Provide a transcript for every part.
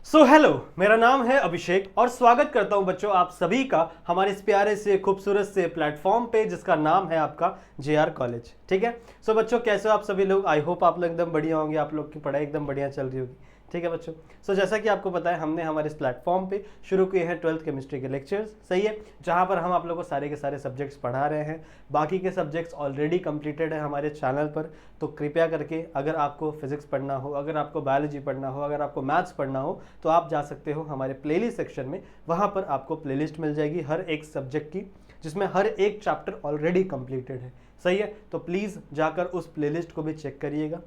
Hello, मेरा नाम है अभिषेक और स्वागत करता हूं बच्चों आप सभी का हमारे इस प्यारे से खूबसूरत से प्लेटफॉर्म पे जिसका नाम है आपका जेआर कॉलेज। ठीक है। बच्चों कैसे हो आप सभी लोग? आई होप आप लोग एकदम बढ़िया होंगे, आप लोग की पढ़ाई एकदम बढ़िया चल रही होगी। ठीक है बच्चों। जैसा कि आपको पता है हमने हमारे इस प्लेटफॉर्म पे शुरू किए हैं 12th केमिस्ट्री के लेक्चर्स, सही है, जहां पर हम आप लोगों को सारे के सारे सब्जेक्ट्स पढ़ा रहे हैं। बाकी के सब्जेक्ट्स ऑलरेडी कंप्लीटेड है हमारे चैनल पर, तो कृपया करके अगर आपको फिजिक्स पढ़ना हो, अगर आपको बायोलॉजी पढ़ना हो, अगर आपको मैथ्स पढ़ना हो तो आप जा सकते हो हमारे प्लेलिस्ट सेक्शन में। वहाँ पर आपको प्लेलिस्ट मिल जाएगी हर एक सब्जेक्ट की, जिसमें हर एक चैप्टर ऑलरेडी कंप्लीटेड है, सही है। तो प्लीज़ जाकर उस प्लेलिस्ट को भी चेक करिएगा।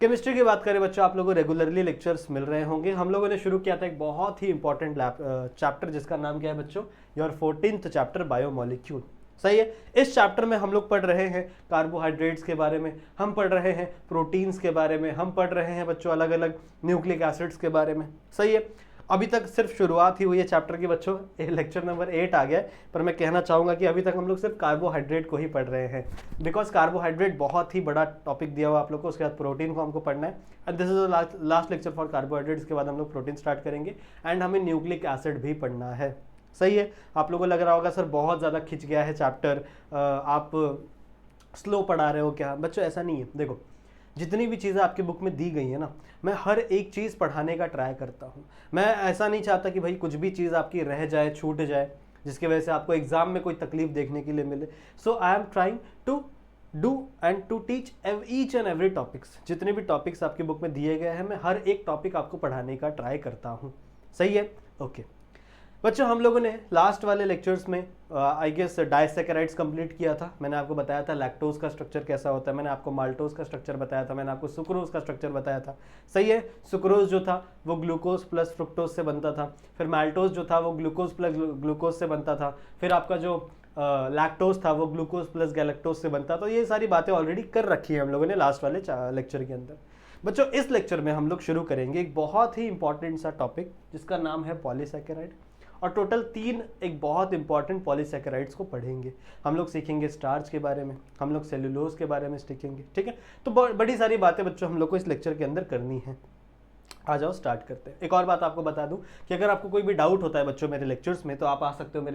केमिस्ट्री की बात करें बच्चों, आप लोगों को रेगुलरली लेक्चर्स मिल रहे होंगे। हम लोगों ने शुरू किया था एक बहुत ही इंपॉर्टेंट चैप्टर जिसका नाम क्या है बच्चों? योर 14th चैप्टर बायोमोलिक्यूल, सही है। इस चैप्टर में हम लोग पढ़ रहे हैं कार्बोहाइड्रेट्स के बारे में, हम पढ़ रहे हैं प्रोटीन्स के बारे में, हम पढ़ रहे हैं बच्चों अलग अलग न्यूक्लिक एसिड्स के बारे में, सही है। अभी तक सिर्फ शुरुआत ही हुई है चैप्टर की बच्चों, लेक्चर नंबर 8 आ गया है, पर मैं कहना चाहूँगा कि अभी तक हम लोग सिर्फ कार्बोहाइड्रेट को ही पढ़ रहे हैं, बिकॉज कार्बोहाइड्रेट बहुत ही बड़ा टॉपिक दिया हुआ आप लोग को। उसके बाद प्रोटीन को हमको पढ़ना है, and this is last lecture for carbohydrate. इसके बाद हम लोग प्रोटीन स्टार्ट करेंगे एंड हमें न्यूक्लिक एसिड भी पढ़ना है, सही है। आप लोगों को लग रहा होगा सर बहुत ज़्यादा खिंच गया है चैप्टर, आप स्लो पढ़ा रहे हो क्या? बच्चों ऐसा नहीं है, देखो जितनी भी चीज़ें आपकी बुक में दी गई है ना, मैं हर एक चीज़ पढ़ाने का ट्राई करता हूँ। मैं ऐसा नहीं चाहता कि भाई कुछ भी चीज़ आपकी रह जाए, छूट जाए, जिसकी वजह से आपको एग्जाम में कोई तकलीफ देखने के लिए मिले। So I am trying to do and to teach each and every topics. जितने भी टॉपिक्स आपकी बुक में दिए गए हैं मैं हर एक टॉपिक आपको पढ़ाने का ट्राई करता हूँ, सही है। ओके बच्चों, हम लोगों ने लास्ट वाले लेक्चर्स में आई गेस डाइसैकेराइड्स कंप्लीट किया था। मैंने आपको बताया था लैक्टोज का स्ट्रक्चर कैसा होता है, मैंने आपको माल्टोज का स्ट्रक्चर बताया था, मैंने आपको सुक्रोज का स्ट्रक्चर बताया था, सही है। सुक्रोज जो था वो ग्लूकोज प्लस फ्रुक्टोज से बनता था, फिर माल्टोज जो था वो ग्लूकोज प्लस ग्लूकोज से बनता था, फिर आपका जो लैक्टोज था वो ग्लूकोज प्लस गैलेक्टोज से बनता था। तो ये सारी बातें ऑलरेडी कर रखी है हम लोगों ने लास्ट वाले लेक्चर के अंदर। बच्चों इस लेक्चर में हम लोग शुरू करेंगे एक बहुत ही इंपॉर्टेंट सा टॉपिक जिसका नाम है पॉलीसैकेराइड, और टोटल 3 एक बहुत इंपॉर्टेंट पॉलीसैकेराइड्स को पढ़ेंगे। हम लोग सीखेंगे स्टार्च के बारे में, हम लोग सेलुलोज के बारे में सीखेंगे, ठीक है। तो बड़ी सारी बातें बच्चों हम लोग को इस लेक्चर के अंदर करनी है। आ जाओ स्टार्ट करते हैं। एक और बात आपको बता दूं कि अगर आपको कोई भी डाउट होता है बच्चों मेरे लेक्चर्स में, तो आप आ सकते हो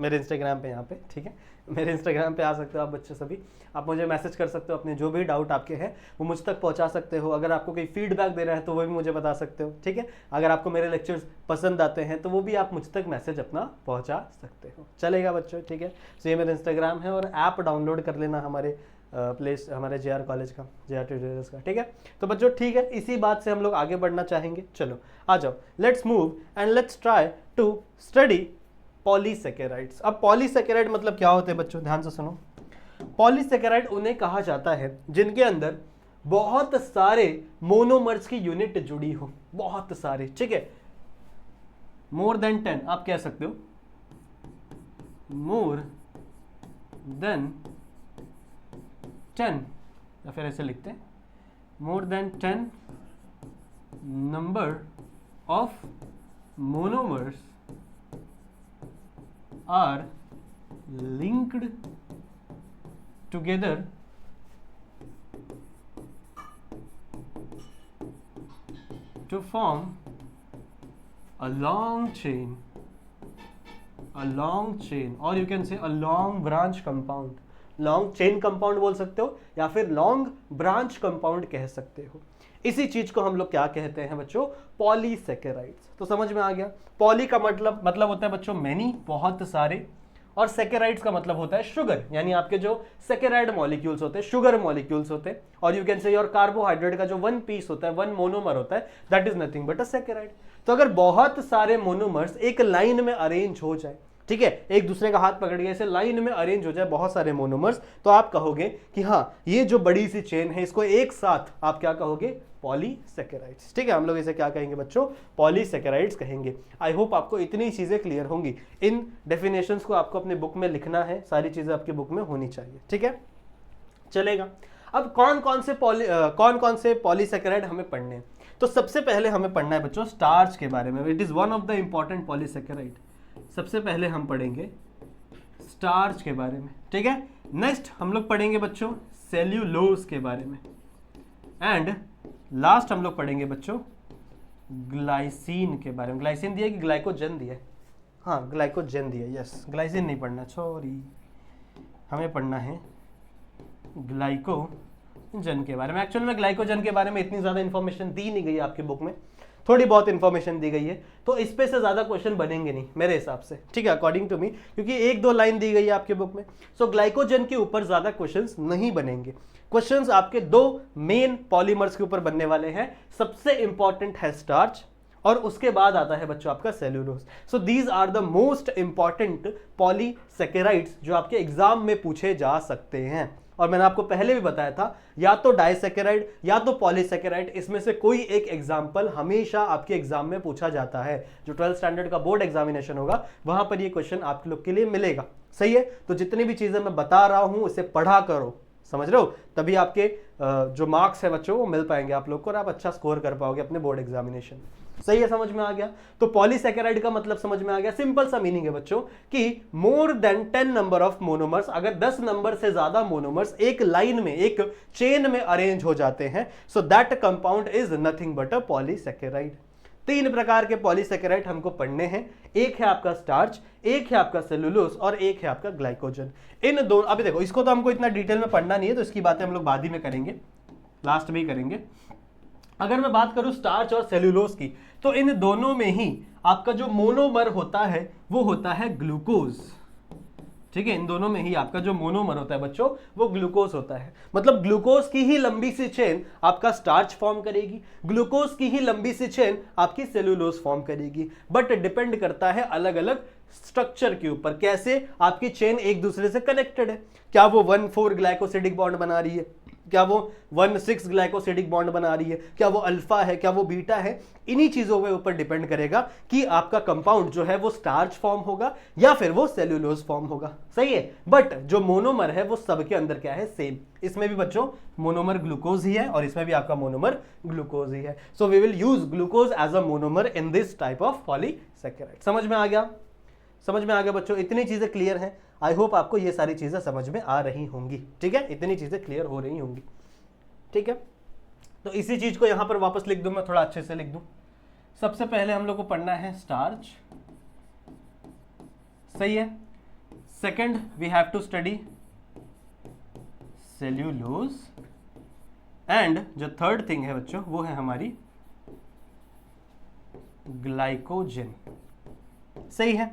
मेरे इंस्टाग्राम पे, यहाँ पे, ठीक है, मेरे इंस्टाग्राम पे आ सकते हो आप बच्चे सभी। आप मुझे मैसेज कर सकते हो, अपने जो भी डाउट आपके हैं वो मुझ तक पहुंचा सकते हो। अगर आपको कोई फीडबैक देना है तो वो भी मुझे बता सकते हो, ठीक है। अगर आपको मेरे लेक्चर्स पसंद आते हैं तो वो भी आप मुझ तक मैसेज अपना पहुंचा सकते हो, चलेगा बच्चों, ठीक है। सो ये मेरा इंस्टाग्राम है, और ऐप डाउनलोड कर लेना हमारे प्लेस हमारे जेआर कॉलेज का, जेआर ट्यूटोरियल्स का, ठीक है। तो बच्चों ठीक है, इसी बात से हम लोग आगे बढ़ना चाहेंगे। चलो आ जाओ, let's move and let's try to study polysaccharides. अब पॉलीसैकेराइड मतलब क्या होते हैं बच्चों, ध्यान से सुनो। पॉलीसैकेराइड उन्हें कहा जाता है जिनके अंदर बहुत सारे मोनोमर्स की यूनिट जुड़ी हो, बहुत सारे, ठीक है, मोर देन 10 आप कह सकते हो, मोर देन 10, या फिर ऐसे लिखते हैं more than 10 number of monomers are linked together to form a long chain, or you can say a long branch compound. Long chain compound बोल सकते हो या फिर लॉन्ग ब्रांच कंपाउंड कह सकते हो। इसी चीज को हम लोग क्या कहते हैं बच्चों? पॉलीसैकेराइड्स। तो समझ में आ गया। पॉली का मतलब होता है बच्चों मैनी, बहुत सारे, और सैकेराइड्स का मतलब होता है शुगर, यानी आपके जो सैकेराइड मॉलिक्यूल्स होते हैं, शुगर मॉलिक्यूल्स होते हैं। और यू कैन से योर कार्बोहाइड्रेट का जो 1 पीस होता है, 1 मोनोमर होता है, that is nothing but a saccharide. तो अगर बहुत सारे मोनोमर्स एक लाइन में अरेंज हो जाए, ठीक है, एक दूसरे का हाथ पकड़ के ऐसे लाइन में अरेंज हो जाए बहुत सारे मोनोमर्स, तो आप कहोगे कि हाँ ये जो बड़ी सी चेन है इसको एक साथ आप क्या कहोगे? पॉलीसैकेराइड्स, ठीक है। हम लोग इसे क्या कहेंगे बच्चों? पॉलीसैकेराइड्स कहेंगे। आई होप आपको इतनी चीजें क्लियर होंगी। इन डेफिनेशंस को आपको अपने बुक में लिखना है, सारी चीजें आपकी बुक में होनी चाहिए, ठीक है, चलेगा। अब कौन कौन से पॉलीसैकेराइड हमें पढ़ने हैं? तो सबसे पहले हमें पढ़ना है बच्चों स्टार्च के बारे में। It is one of the important polysaccharide. सबसे पहले हम पढ़ेंगे स्टार्च के बारे में, ठीक है। नेक्स्ट हम लोग पढ़ेंगे बच्चों सेल्यूलोज के बारे में, एंड लास्ट हम लोग पढ़ेंगे बच्चों ग्लाइसिन के बारे में। ग्लाइसिन दिया कि ग्लाइकोजन दिया है? हाँ ग्लाइकोजन दिया, यस। ग्लाइसिन नहीं पढ़ना, सॉरी, हमें पढ़ना है ग्लाइकोजन के बारे में। एक्चुअल में ग्लाइकोजन के बारे में इतनी ज़्यादा इन्फॉर्मेशन दी नहीं गई आपकी बुक में, थोड़ी बहुत इन्फॉर्मेशन दी गई है, तो इस पे से ज़्यादा क्वेश्चन बनेंगे नहीं मेरे हिसाब से, ठीक है, अकॉर्डिंग टू मी, क्योंकि एक दो लाइन दी गई है आपके बुक में। सो ग्लाइकोजन के ऊपर ज़्यादा क्वेश्चंस नहीं बनेंगे। क्वेश्चंस आपके दो मेन पॉलीमर्स के ऊपर बनने वाले हैं। सबसे इंपॉर्टेंट है स्टार्च, और उसके बाद आता है बच्चों आपका cellulose. So these are the most important polysaccharides जो आपके एग्जाम में पूछे जा सकते हैं। और मैंने आपको पहले भी बताया था, या तो डाइसेकेराइड या तो पॉलीसेकेराइड, इसमें से कोई एक एग्जाम्पल हमेशा आपके एग्जाम में पूछा जाता है। जो 12th स्टैंडर्ड का बोर्ड एग्जामिनेशन होगा वहां पर ये क्वेश्चन आप लोग के लिए मिलेगा। सही है, तो जितनी भी चीजें मैं बता रहा हूं उसे पढ़ा करो, समझ रहे हो, तभी आपके जो मार्क्स है बच्चों वो मिल पाएंगे आप लोग को, और आप अच्छा स्कोर कर पाओगे अपने बोर्ड एग्जामिनेशन। सही है, समझ में आ गया? तो पॉलीसेकेराइड का मतलब समझ में आ गया। सिंपल सा मीनिंग है बच्चों कि more than 10 number of monomers, अगर 10 नंबर से ज्यादा मोनोमर्स एक लाइन में, एक चेन में अरेंज हो जाते हैं, so that compound is nothing but a polysaccharide. 3 प्रकार के पॉलीसेकेराइड हमको पढ़ने हैं। एक है आपका स्टार्च, एक है आपका सेलुलोज, और एक है आपका ग्लाइकोजन। इन दोनों, अभी देखो इसको तो हमको इतना डिटेल में पढ़ना नहीं है, तो इसकी बातें हम लोग बाद ही में करेंगे, लास्ट में ही करेंगे। अगर मैं बात करूं स्टार्च और सेल्यूलोज की, तो इन दोनों में ही आपका जो मोनोमर होता है वो होता है ग्लूकोज। ठीक है, इन दोनों में ही आपका जो मोनोमर होता है बच्चों वो ग्लूकोज होता है। मतलब ग्लूकोज की ही लंबी सी चेन आपका स्टार्च फॉर्म करेगी, ग्लूकोज की ही लंबी सी चेन आपकी सेल्यूलोज फॉर्म करेगी, बट डिपेंड करता है अलग अलग स्ट्रक्चर के ऊपर, कैसे आपकी चेन एक दूसरे से कनेक्टेड है। क्या वो 1,4 ग्लाइकोसिडिक बॉन्ड बना रही है, क्या वो 1,6 ग्लाइकोसिडिक बॉन्ड बना रही है, क्या वो अल्फा है, क्या वो बीटा है। इन्हीं चीजों के ऊपर डिपेंड करेगा कि आपका कंपाउंड जो है वो स्टार्च फॉर्म होगा या फिर वो सेल्यूलोज फॉर्म होगा। सही है, बट जो मोनोमर है वो सबके अंदर क्या है, सेम। इसमें भी बच्चों मोनोमर ग्लूकोज ही है और इसमें भी आपका मोनोमर ग्लूकोज ही है। So we will use glucose as a monomer in this type of polysaccharide. समझ में आ गया? समझ में आ गया बच्चों? इतनी चीजें क्लियर हैं। आई होप आपको ये सारी चीजें समझ में आ रही होंगी। ठीक है, इतनी चीजें क्लियर हो रही होंगी। ठीक है, तो इसी चीज को यहां पर वापस लिख दूं, मैं थोड़ा अच्छे से लिख दूं। सबसे पहले हम लोग को पढ़ना है स्टार्च, सही है। Second we have to study cellulose, and जो थर्ड थिंग है बच्चों वो है हमारी ग्लाइकोजन। सही है,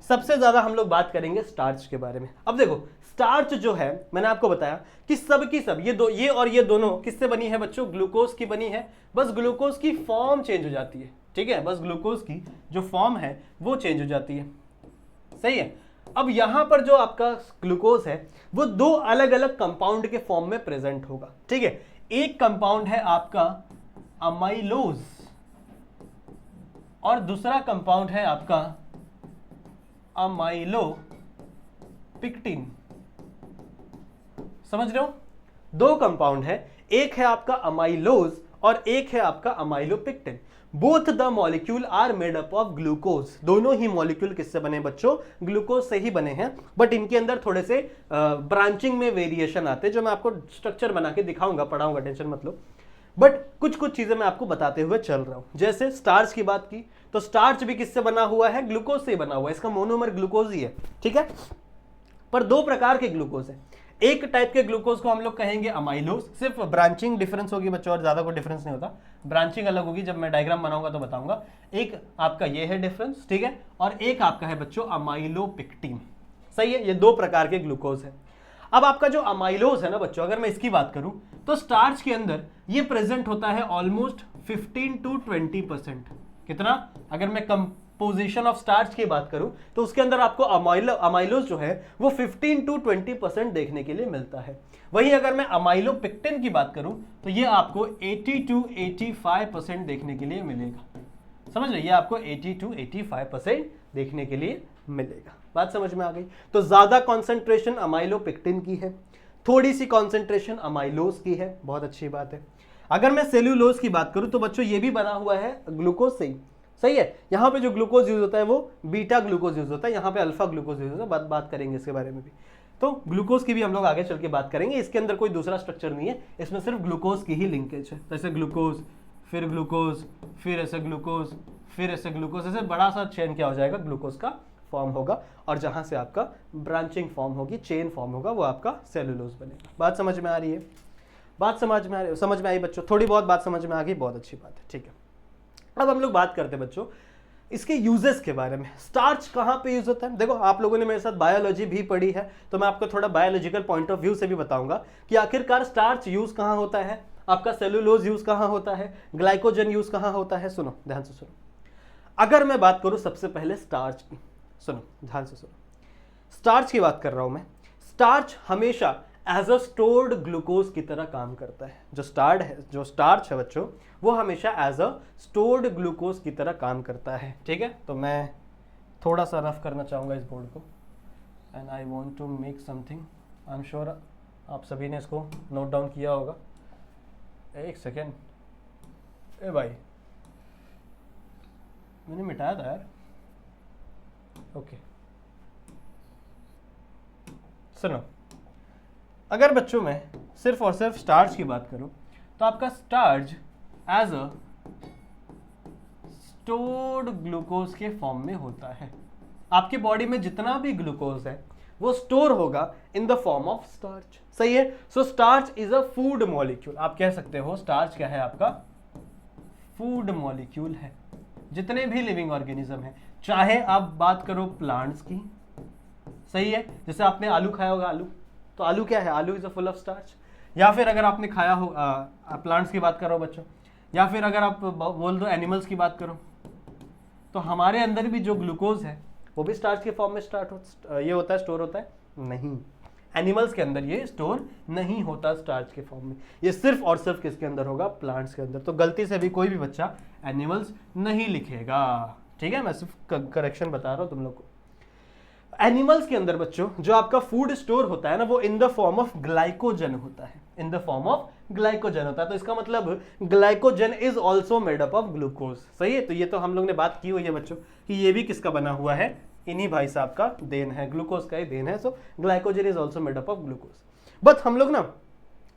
सबसे ज्यादा हम लोग बात करेंगे स्टार्च के बारे में। अब देखो स्टार्च जो है, मैंने आपको बताया कि सब की सब ये और ये दोनों किससे बनी है बच्चों, ग्लूकोज की बनी है। बस ग्लूकोज की फॉर्म चेंज हो जाती है। ठीक है, बस ग्लूकोज की जो फॉर्म है वो चेंज हो जाती है। सही है, अब यहां पर जो आपका ग्लूकोज है वो दो अलग अलग कंपाउंड के फॉर्म में प्रेजेंट होगा। ठीक है, एक कंपाउंड है आपका अमाइलोज और दूसरा कंपाउंड है आपका अमाइलोपिक्टिन। समझ रहे हो, दो कंपाउंड है, एक है आपका अमाइलोज और एक है आपका amylopectin. Both the molecule are made up of glucose. दोनों ही मॉलिक्यूल किससे बने बच्चों, ग्लूकोज से ही बने हैं, बट इनके अंदर थोड़े से ब्रांचिंग में वेरिएशन आते हैं, जो मैं आपको स्ट्रक्चर बना के दिखाऊंगा, पढ़ाऊंगा, टेंशन मत लो। बट कुछ कुछ चीजें मैं आपको बताते हुए चल रहा हूं। जैसे स्टार्च की बात की, तो स्टार्च भी किससे बना हुआ है, ग्लूकोज से बना हुआ है, इसका मोनोमर ग्लूकोज ही है। ठीक है, पर दो प्रकार के ग्लूकोज है। एक टाइप के ग्लूकोज को हम लोग कहेंगे अमाइलोज, सिर्फ ब्रांचिंग डिफरेंस होगी बच्चों, और ज्यादा कोई डिफरेंस नहीं होता, ब्रांचिंग अलग होगी, जब मैं डायग्राम बनाऊंगा तो बताऊंगा। एक आपका ये है डिफरेंस, ठीक है, और एक आपका है बच्चों अमाइलोपिक्टिन। सही है, ये दो प्रकार के ग्लूकोज है। अब आपका जो अमाइलोज है ना बच्चों, अगर मैं इसकी बात करूं तो स्टार्च के अंदर ये प्रेजेंट होता है ऑलमोस्ट 15 to 20%। कितना, अगर मैं कंपोजिशन ऑफ स्टार्च की बात करूं तो उसके अंदर आपको अमाइलोज जो है वो 15 to 20% देखने के लिए मिलता है। वहीं अगर मैं अमाइलोपिक्टिन की बात करूं तो ये आपको 80 to 85% देखने के लिए मिलेगा। समझ रहे, ये आपको 80 to 85% देखने के लिए मिलेगा। बात समझ में आ गई? तो ज्यादा कॉन्सेंट्रेशन अमाइलोपिक्टिन की है, थोड़ी सी कॉन्सेंट्रेशन अमाइलोज की है। बहुत अच्छी बात है। अगर मैं सेल्यूलोज की बात करूं तो बच्चों ये भी बना हुआ है ग्लूकोज से ही। सही है, यहां पे जो ग्लूकोज यूज होता है वो बीटा ग्लूकोज यूज होता है, यहां पे अल्फा ग्लूकोज यूज होता है। बात करेंगे इसके बारे में भी। तो ग्लूकोज की भी हम लोग आगे चल के बात करेंगे। इसके अंदर कोई दूसरा स्ट्रक्चर नहीं है, इसमें सिर्फ ग्लूकोज की ही लिंकेज है। जैसे ग्लूकोज फिर ग्लूकोज, फिर ऐसे ग्लूकोज, फिर ऐसे ग्लूकोज, ऐसे बड़ा सा चेन क्या हो जाएगा, ग्लूकोज का फॉर्म होगा। और जहां से आपका ब्रांचिंग फॉर्म होगी, चेन फॉर्म होगा, वो आपका सेलुलोज बनेगा। बात समझ में आ रही है? बात समझ में आ रही, समझ में आई बच्चों? थोड़ी बहुत बात समझ में आ गई, बहुत अच्छी बात है। ठीक है, अब हम लोग बात करते हैं बच्चों इसके यूजेस के बारे में। स्टार्च कहाँ पे यूज होता है? देखो आप लोगों ने मेरे साथ बायोलॉजी भी पढ़ी है, तो मैं आपको थोड़ा बायोलॉजिकल पॉइंट ऑफ व्यू से भी बताऊंगा कि आखिरकार स्टार्च यूज कहाँ होता है, आपका सेलुलोज यूज कहाँ होता है, ग्लाइकोजन यूज कहाँ होता है। सुनो ध्यान से सुनो। अगर मैं बात करूं सबसे पहले स्टार्च की, सुनो ध्यान से सुनो, स्टार्च की बात कर रहा हूं मैं। स्टार्च हमेशा एज अ स्टोर्ड ग्लूकोज की तरह काम करता है। जो स्टार्च है बच्चों, वो हमेशा एज अ स्टोर्ड ग्लूकोज की तरह काम करता है। ठीक है, तो मैं थोड़ा सा रफ करना चाहूंगा इस बोर्ड को, and I want to make something. I am sure आप सभी ने इसको नोट डाउन किया होगा। एक सेकेंड, ए भाई मैंने मिटाया था यार। ओके सुनो, अगर बच्चों में सिर्फ और सिर्फ स्टार्च की बात करूं तो आपका starch as a stored glucose के फॉर्म में होता है। आपकी बॉडी में जितना भी ग्लूकोज है वो स्टोर होगा in the form of starch. सही है? So starch is a food molecule. आप कह सकते हो स्टार्च क्या है, आपका फूड मॉलिक्यूल है। जितने भी लिविंग ऑर्गेनिज्म है, चाहे आप बात करो प्लांट्स की, सही है, जैसे आपने आलू खाया होगा, आलू, तो आलू क्या है, आलू is a full of starch. या फिर अगर आपने खाया हो, प्लांट्स की बात करो बच्चों, या फिर अगर आप बोल दो एनिमल्स की बात करो, तो हमारे अंदर भी जो ग्लूकोज है वो भी स्टार्च के फॉर्म में ये होता है, स्टोर होता है? नहीं, एनिमल्स के अंदर ये स्टोर नहीं होता स्टार्च के फॉर्म में। ये सिर्फ और सिर्फ किसके अंदर होगा, प्लांट्स के अंदर। तो गलती से भी कोई भी बच्चा एनिमल्स नहीं लिखेगा। ठीक है, मैं सिर्फ करेक्शन बता रहा हूं तुम लोग को। एनिमल्स के अंदर बच्चों जो आपका फूड स्टोर होता है ना, वो इन द फॉर्म ऑफ ग्लाइकोजन होता है, इन द फॉर्म ऑफ ग्लाइकोजन होता है। तो इसका मतलब glycogen is also made up of glucose. सही है? तो ये तो हम लोग ने बात की हुई है बच्चों कि ये भी किसका बना हुआ है, इन्हीं भाई साहब का देन है, ग्लूकोज का ही देन है। So glycogen is also made up of glucose. But हम लोग ना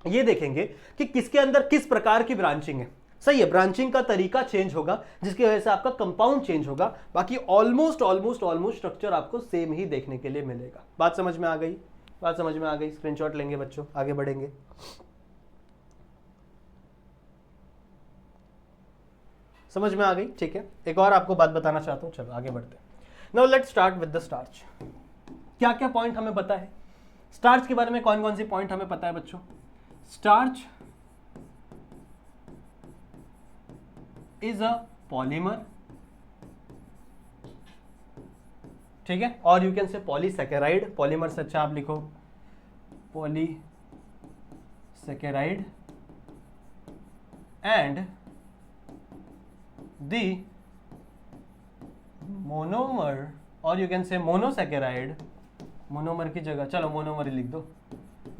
ये देखेंगे कि किसके अंदर किस प्रकार की ब्रांचिंग है। सही है, ब्रांचिंग का तरीका चेंज होगा जिसकी वजह से आपका कंपाउंड चेंज होगा, बाकी ऑलमोस्ट स्ट्रक्चर आपको सेम ही देखने के लिए मिलेगा। बात समझ में आ गई? बात समझ में आ गई? स्क्रीनशॉट लेंगे बच्चों, आगे बढ़ेंगे। समझ में आ गई? ठीक है, एक और आपको बात बताना चाहता हूं, चलो आगे बढ़ते हैं। Now let's start with the starch. क्या क्या पॉइंट हमें पता है स्टार्च के बारे में? कौन कौन सी पॉइंट हमें पता है बच्चों? स्टार्च इज अ पॉलीमर, ठीक है, और यू कैन से पॉलीसैकेराइड। पॉलीमर से अच्छा आप लिखो पॉलीसैकेराइड, एंड द मोनोमर, और यू कैन से मोनोसैकेराइड। मोनोमर की जगह चलो मोनोमर ही लिख दो।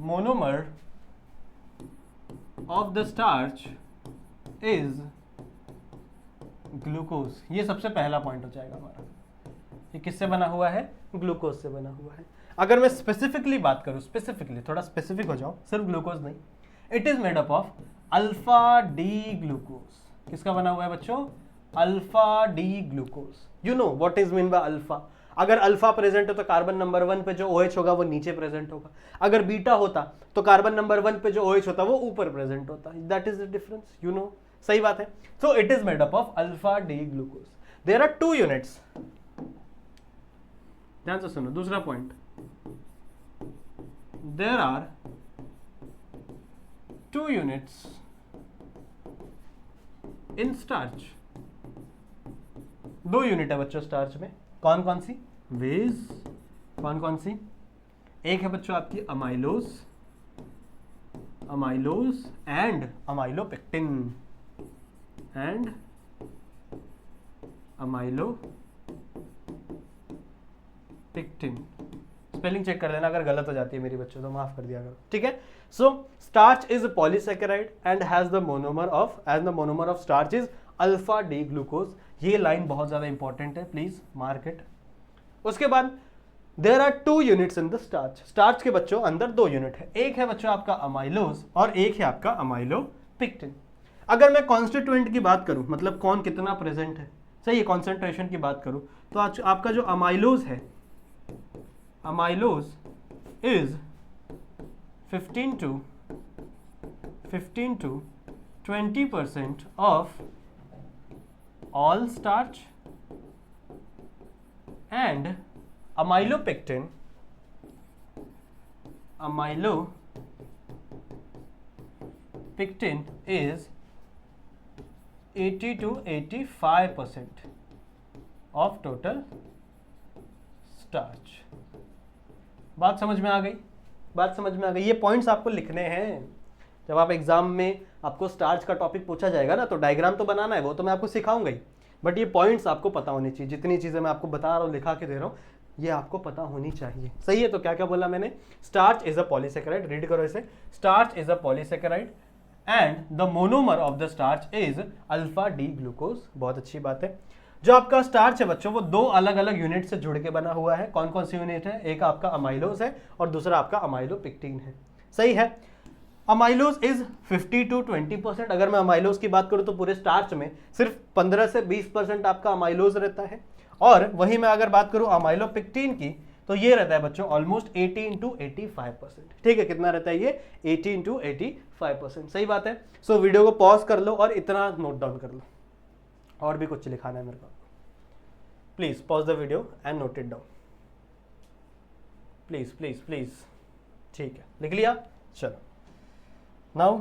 Monomer of the starch is glucose. ये सबसे पहला पॉइंट हो जाएगा हमारा। ये किससे बना हुआ है? ग्लूकोज से बना हुआ है। अगर मैं स्पेसिफिकली बात करूं, स्पेसिफिकली थोड़ा स्पेसिफिक हो जाऊं, सिर्फ ग्लूकोज नहीं, it is made up of alpha D glucose. किसका बना हुआ है बच्चों? Alpha D glucose. You know what is mean by alpha? अगर अल्फा प्रेजेंट है तो कार्बन नंबर 1 पे जो OH होगा वो नीचे प्रेजेंट होगा। अगर बीटा होता तो कार्बन नंबर 1 पे जो OH होता वो ऊपर प्रेजेंट होता। That is the difference, you know. सही बात है। So it is made up of alpha D glucose. There are 2 units. ध्यान से सुनो, दूसरा point, there are 2 units in starch. 2 unit है बच्चों स्टार्च में। कौन कौन सी? वेज। कौन कौन सी? एक है बच्चों आपकी amylose, amylose and amylopectin, and amylopectin. Spelling check कर लेना, अगर गलत हो जाती है मेरी बच्चों तो माफ कर दिया करो। ठीक है। So starch is polysaccharide and has the monomer of starch is alpha D glucose. ये लाइन बहुत ज्यादा इंपॉर्टेंट है, प्लीज मार्क इट। उसके बाद there are 2 units in the starch. Starch के बच्चों अंदर 2 यूनिट है। एक है बच्चों आपका अमाइलोज और एक है आपका अमाइलोपेक्टिन। अगर मैं कॉन्स्टिट्यूएंट की बात करूं, मतलब कौन कितना प्रेजेंट है, सही है, कॉन्सेंट्रेशन की बात करूं, तो आज आपका जो अमाइलोज है, amylose is 15 to 20% of all starch and amylopectin is 80 to 85% of total starch। बात समझ में आ गई? बात समझ में आ गई? ये पॉइंट्स आपको लिखने हैं। जब आप एग्जाम में आपको स्टार्च का टॉपिक पूछा जाएगा ना, तो डायग्राम तो बनाना है, वो तो मैं आपको सिखाऊंगा ही, बट ये पॉइंट्स आपको पता होनी चाहिए। जितनी चीजें मैं आपको बता रहा हूँ, लिखा के दे रहा हूँ, ये आपको पता होनी चाहिए। सही है? तो क्या क्या बोला मैंने? Starch is a polysaccharide, read करो इसे। Starch is a polysaccharide and the monomer of the starch is alpha D glucose. बहुत अच्छी बात है। जो आपका स्टार्च है बच्चों, वो दो अलग अलग यूनिट से जुड़ के बना हुआ है। कौन कौन सी यूनिट है? एक आपका अमाइलोज है और दूसरा आपका अमाइलोपेक्टिन है। सही है? Amylose is 50 to 20%। अगर मैं अमाइलोज की बात करूं तो पूरे स्टार्च में सिर्फ 15 से 20% आपका अमाइलोज रहता है, और वहीं मैं अगर बात करूं अमाइलोपेक्टिन की, तो ये रहता है बच्चों ऑलमोस्ट 18 to 85%। ठीक है? कितना रहता है ये? 18 to 85%। सही बात है। सो वीडियो को पॉज कर लो और इतना नोट डाउन कर लो, और भी कुछ लिखाना है मेरे को। Please pause the video and note it down, please please please. ठीक है, लिख लिया? चलो, now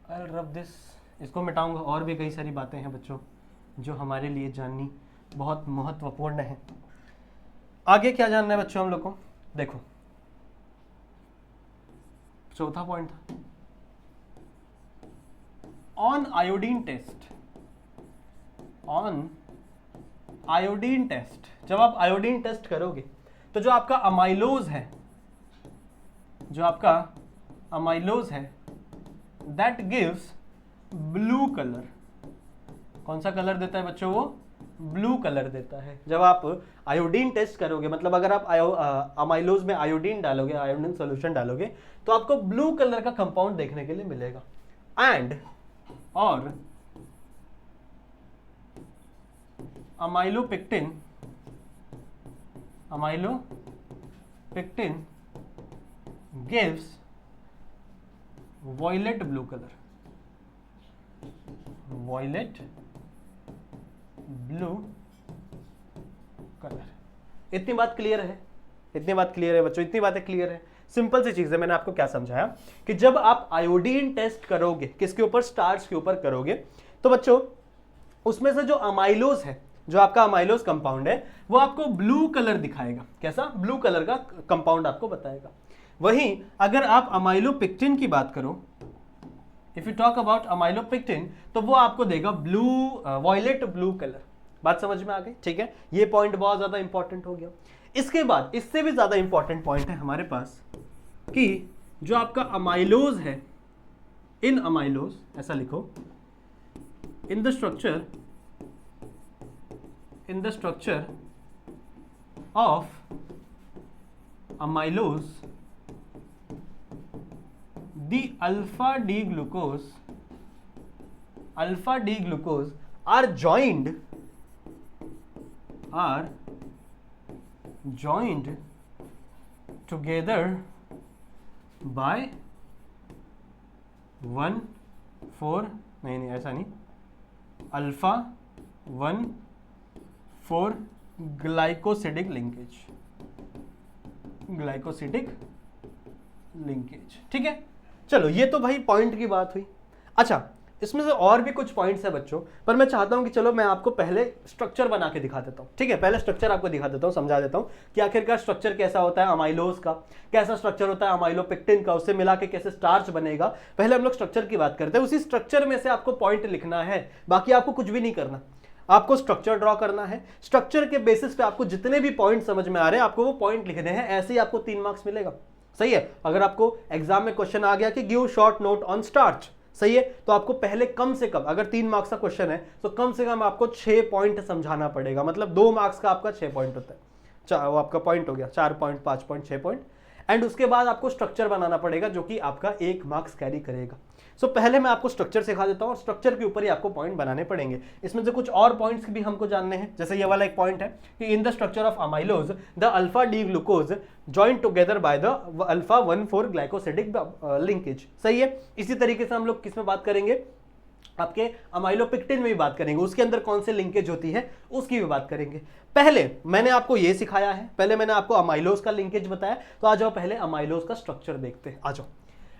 I will rub this. इसको मिटाऊंगा। और भी कई सारी बातें हैं बच्चों जो हमारे लिए जाननी बहुत महत्वपूर्ण है। आगे क्या जानना है बच्चों हम लोग को? देखो, चौथा पॉइंट था on iodine test. On iodine test, जब आप आयोडीन टेस्ट करोगे तो जो आपका अमाइलोज है, जो आपका अमाइलोज है, दैट गिव्स ब्लू कलर। कौन सा कलर देता है बच्चों? वो ब्लू कलर देता है। जब आप आयोडीन टेस्ट करोगे, मतलब अगर आप अमाइलोज में आयोडीन डालोगे, आयोडीन सॉल्यूशन डालोगे, तो आपको ब्लू कलर का कंपाउंड देखने के लिए मिलेगा। एंड और amylopectin gives violet blue color, violet blue color। इतनी बात क्लियर है? इतनी बात क्लियर है बच्चों? इतनी बातें क्लियर है। सिंपल सी चीज है। मैंने आपको क्या समझाया कि जब आप आयोडीन टेस्ट करोगे, किसके ऊपर? स्टार्च के ऊपर करोगे, तो बच्चों उसमें से जो अमाइलोज है, जो आपका अमाइलोज कंपाउंड है, वो आपको ब्लू कलर दिखाएगा। कैसा? ब्लू कलर का कंपाउंड आपको बताएगा। वहीं अगर आप अमाइलोपेक्टिन की बात करो, if you talk about amylopectin, तो वो आपको देगा ब्लू, वॉयलेट ब्लू कलर। बात समझ में आ गई? ठीक है, ये पॉइंट बहुत ज्यादा इंपॉर्टेंट हो गया। इसके बाद इससे भी ज्यादा इंपॉर्टेंट पॉइंट है हमारे पास कि जो आपका अमाइलोज है, इन अमाइलोज, ऐसा लिखो, इन the structure of amylose, the alpha D glucose are joined together by 1,4, नहीं ऐसा नहीं, अल्फा 1,4 ग्लाइकोसिडिक लिंकेज। ठीक है? चलो, ये तो भाई पॉइंट की बात हुई। अच्छा, इसमें से और भी कुछ पॉइंट्स है बच्चों, पर मैं चाहता हूं कि चलो मैं आपको पहले स्ट्रक्चर बना के दिखा देता हूं। ठीक है? पहले स्ट्रक्चर आपको दिखा देता हूं, समझा देता हूं कि आखिरकार स्ट्रक्चर कैसा होता है अमाइलोज का, कैसा स्ट्रक्चर होता है अमाइलोपेक्टिन का, उससे मिला के कैसे स्टार्च बनेगा। पहले हम लोग स्ट्रक्चर की बात करते हैं। उसी स्ट्रक्चर में से आपको पॉइंट लिखना है, बाकी आपको कुछ भी नहीं करना। आपको स्ट्रक्चर ड्रॉ करना है। स्ट्रक्चर के बेसिस पे आपको जितने भी पॉइंट समझ में आ रहे हैं, आपको वो पॉइंट लिखने हैं। ऐसे ही आपको 3 मार्क्स मिलेगा। सही है? अगर आपको एग्जाम में क्वेश्चन आ गया कि give short note on starch, सही है, तो आपको पहले कम से कम, अगर 3 मार्क्स का क्वेश्चन है तो कम से कम आपको 6 पॉइंट समझाना पड़ेगा। मतलब 2 मार्क्स का आपका 6 पॉइंट होता है। वो आपका पॉइंट हो गया 4 पॉइंट, 5 पॉइंट, 6 पॉइंट। एंड उसके बाद आपको स्ट्रक्चर बनाना पड़ेगा जो कि आपका 1 मार्क्स कैरी करेगा। सो पहले मैं आपको स्ट्रक्चर सिखा देता हूँ और स्ट्रक्चर के ऊपर ही आपको पॉइंट बनाने पड़ेंगे। इसमें से कुछ और पॉइंट्स भी हमको जानने हैं, जैसे ये वाला एक पॉइंट है कि इन the structure of amylose the alpha D glucose join together by the alpha 1,4 glycosidic linkage. सही है। इसी तरीके से हम लोग किस में बात करेंगे, आपके अमाइलोपेक्टिन में भी बात करेंगे, उसके अंदर कौन से लिंकेज होती है उसकी भी बात करेंगे। पहले मैंने आपको ये सिखाया है, पहले मैंने आपको अमाइलोज का लिंकेज बताया, तो आ जाओ पहले अमाइलोज का स्ट्रक्चर देखते हैं। आ जाओ,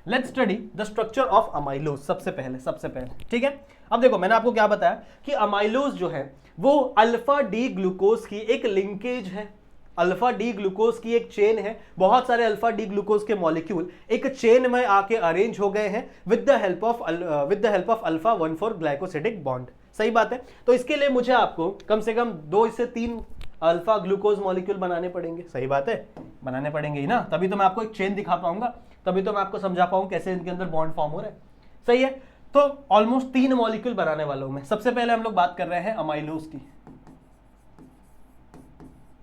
let's study the structure of amylose सबसे पहले। ठीक है, अब देखो मैंने आपको क्या बताया कि अमाइलोज जो है वो अल्फा डी ग्लूकोज की एक लिंकेज है, अल्फा डी ग्लूकोज की एक चेन है। बहुत सारे अल्फा डी ग्लूकोज के मॉलिक्यूल एक चेन में आके अरेंज हो गए हैं with the help of alpha 1,4 glycosidic bond. सही बात है। तो इसके लिए मुझे आपको कम से कम 2 से 3 अल्फा ग्लूकोज मॉलिक्यूल बनाने पड़ेंगे। सही बात है, बनाने पड़ेंगे ही ना, तभी तो मैं आपको एक चेन दिखा पाऊंगा, तभी तो मैं आपको समझा पाऊंगा कैसे इनके अंदर बॉन्ड फॉर्म हो रहा है। सही है। तो ऑलमोस्ट 3 मॉलिक्यूल बनाने वाला हूं मैं। सबसे पहले हम लोग बात कर रहे हैं अमाइलोज की।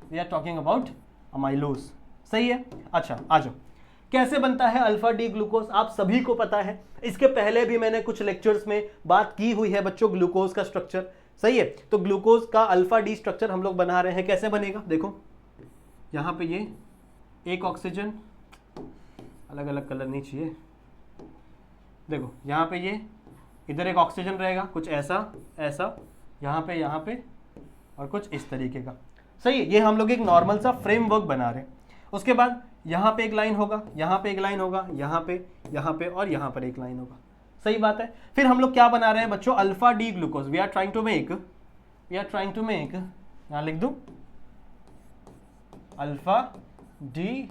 We are talking about amylose. सही है। अच्छा आ जाओ, कैसे बनता है अल्फा डी ग्लूकोज आप सभी को पता है, इसके पहले भी मैंने कुछ लेक्चर्स में बात की हुई है बच्चों ग्लूकोज का स्ट्रक्चर। सही है। तो ग्लूकोज का अल्फा डी स्ट्रक्चर हम लोग बना रहे हैं, कैसे बनेगा देखो, यहां पे ये एक ऑक्सीजन, अलग अलग कलर नहीं चाहिए, देखो यहां पे ये इधर एक ऑक्सीजन रहेगा, कुछ ऐसा ऐसा, यहां पे और कुछ इस तरीके का। सही है। ये हम लोग एक नॉर्मल सा फ्रेमवर्क बना रहे हैं। उसके बाद यहाँ पे एक लाइन होगा, यहाँ पे एक लाइन होगा, यहाँ पे और यहाँ पर एक लाइन होगा। सही बात है। फिर हम लोग क्या बना रहे हैं बच्चों, alpha D glucose. We are trying to make यहाँ लिख दूं अल्फा डी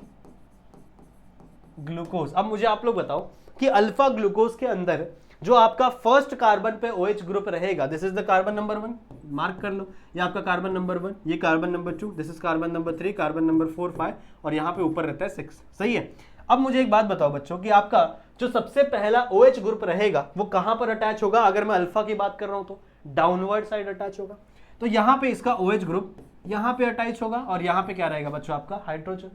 ग्लूकोज। अब मुझे आप लोग बताओ कि अल्फा ग्लूकोज के अंदर जो आपका फर्स्ट कार्बन पे OH ग्रुप रहेगा, this is the carbon number 1, mark कर लो, ये आपका कार्बन नंबर 1, ये carbon number 2, this is carbon number 3, carbon number 4, 5 और यहाँ पे ऊपर रहता है 6। सही है। अब मुझे एक बात बताओ बच्चों कि आपका जो सबसे पहला OH ग्रुप रहेगा वो कहां पर अटैच होगा, अगर मैं अल्फा की बात कर रहा हूं तो डाउनवर्ड साइड अटैच होगा। तो यहाँ पे इसका OH ग्रुप यहाँ पे अटैच होगा और यहाँ पे क्या रहेगा बच्चों आपका हाइड्रोजन।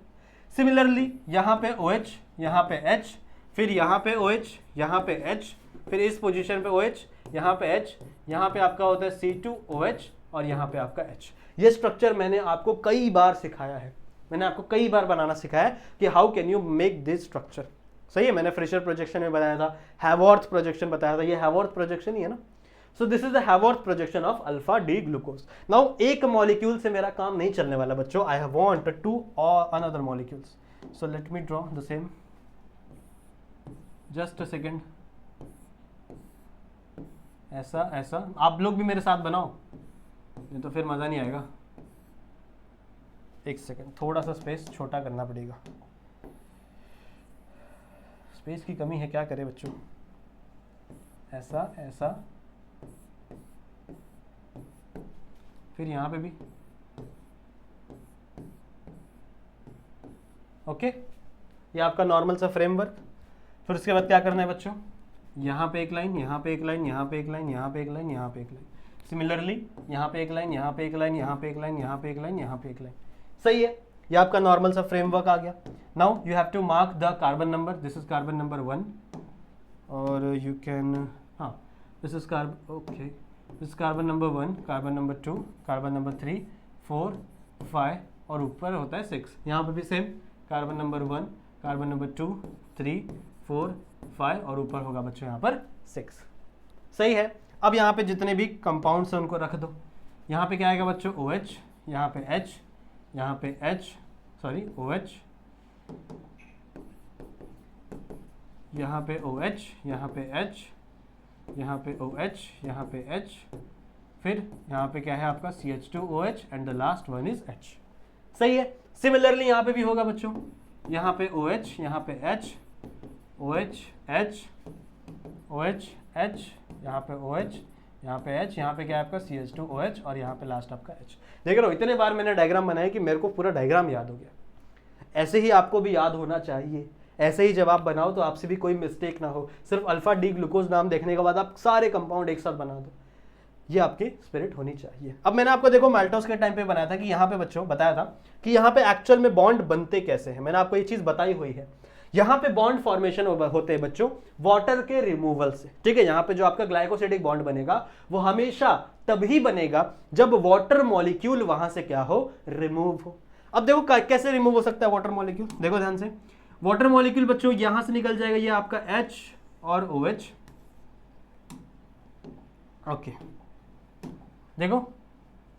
सिमिलरली यहाँ पे OH, यहाँ पे H, फिर यहाँ पे OH, यहाँ पे H, फिर इस पोजीशन पे OH, यहाँ पे H, यहाँ पे आपका होता है C2OH और यहाँ पे आपका H। ये स्ट्रक्चर मैंने आपको कई बार सिखाया है, मैंने आपको कई बार बनाना सिखाया है कि how can you make this structure. सही है। मैंने फ्रेशर प्रोजेक्शन में बताया था, हैवॉर्थ प्रोजेक्शन बताया था, ये हैवॉर्थ प्रोजेक्शन ही है ना। So this is the Haworth projection of alpha D glucose. Now एक मॉलिक्यूल से मेरा काम नहीं चलने वाला बच्चों, I want 2 another molecules. So let me draw the same, just a second, ऐसा ऐसा। आप लोग भी मेरे साथ बनाओ, नहीं तो फिर मजा नहीं आएगा। एक सेकेंड, थोड़ा सा स्पेस छोटा करना पड़ेगा, स्पेस की कमी है, क्या करें बच्चों। ऐसा ऐसा, फिर यहां पे भी ओके। ये आपका नॉर्मल सा फ्रेमवर्क। फिर उसके बाद क्या करना है बच्चों, यहाँ पे एक लाइन, यहाँ पे एक लाइन, यहाँ पे एक लाइन, यहाँ पे एक लाइन, यहाँ पे एक लाइन। सिमिलरली यहाँ पे एक लाइन, यहाँ पे एक लाइन, यहाँ पे एक लाइन, यहाँ पे एक लाइन, यहाँ पे एक लाइन। सही है। ये आपका नॉर्मल सा फ्रेमवर्क आ गया। Now you have to mark the carbon number, this is carbon number 1 और यू कैन, हाँ this is carbon, okay this is carbon number 1, carbon number 2, carbon number 3, 4, 5 और ऊपर होता है 6। यहाँ पे भी same, carbon number 1, carbon number 2, 3, 4, 5 और ऊपर होगा बच्चों यहाँ पर 6। सही है। अब यहाँ पे जितने भी कंपाउंड्स हैं उनको रख दो। यहाँ पे क्या आएगा बच्चों, OH, यहाँ पे H, यहाँ पे H, सॉरी OH, यहाँ पे OH, यहाँ पे H, यहाँ पे OH, यहाँ पे H, फिर यहाँ पे क्या है आपका CH2OH and the last one is H। सही है। सिमिलरली यहाँ पे भी होगा बच्चों, यहाँ पे OH, यहाँ पे H, OH, H, OH, H, यहाँ पे OH, यहाँ पे H, यहाँ पे क्या है आपका CH2OH और यहाँ पे लास्ट आपका H। देख रहे हो, इतने बार मैंने डायग्राम बनाया कि मेरे को पूरा डायग्राम याद हो गया। ऐसे ही आपको भी याद होना चाहिए, ऐसे ही जब आप बनाओ तो आपसे भी कोई मिस्टेक ना हो। सिर्फ अल्फा डी ग्लूकोज नाम देखने के बाद आप सारे कंपाउंड एक साथ बना दो। ये आपकी स्पिरिट होनी चाहिए। अब मैंने आपको देखो माल्टोस के टाइम पे बनाया था कि यहाँ पे बच्चों बताया था कि यहाँ पे एक्चुअल में बॉन्ड बनते कैसे हैं, मैंने आपको ये चीज बताई हुई है। यहाँ पे बॉन्ड फॉर्मेशन होते हैं बच्चों वाटर के रिमूवल से, ठीक है। यहाँ पे जो आपका ग्लाइकोसिडिक बॉन्ड बनेगा वो हमेशा तभी बनेगा जब वाटर मॉलिक्यूल वहां से क्या हो, रिमूव हो। अब देखो कैसे रिमूव हो सकता है वाटर मॉलिक्यूल, देखो ध्यान से। वाटर मॉलिक्यूल बच्चों यहां से निकल जाएगा, ये आपका H और OH, ओके। देखो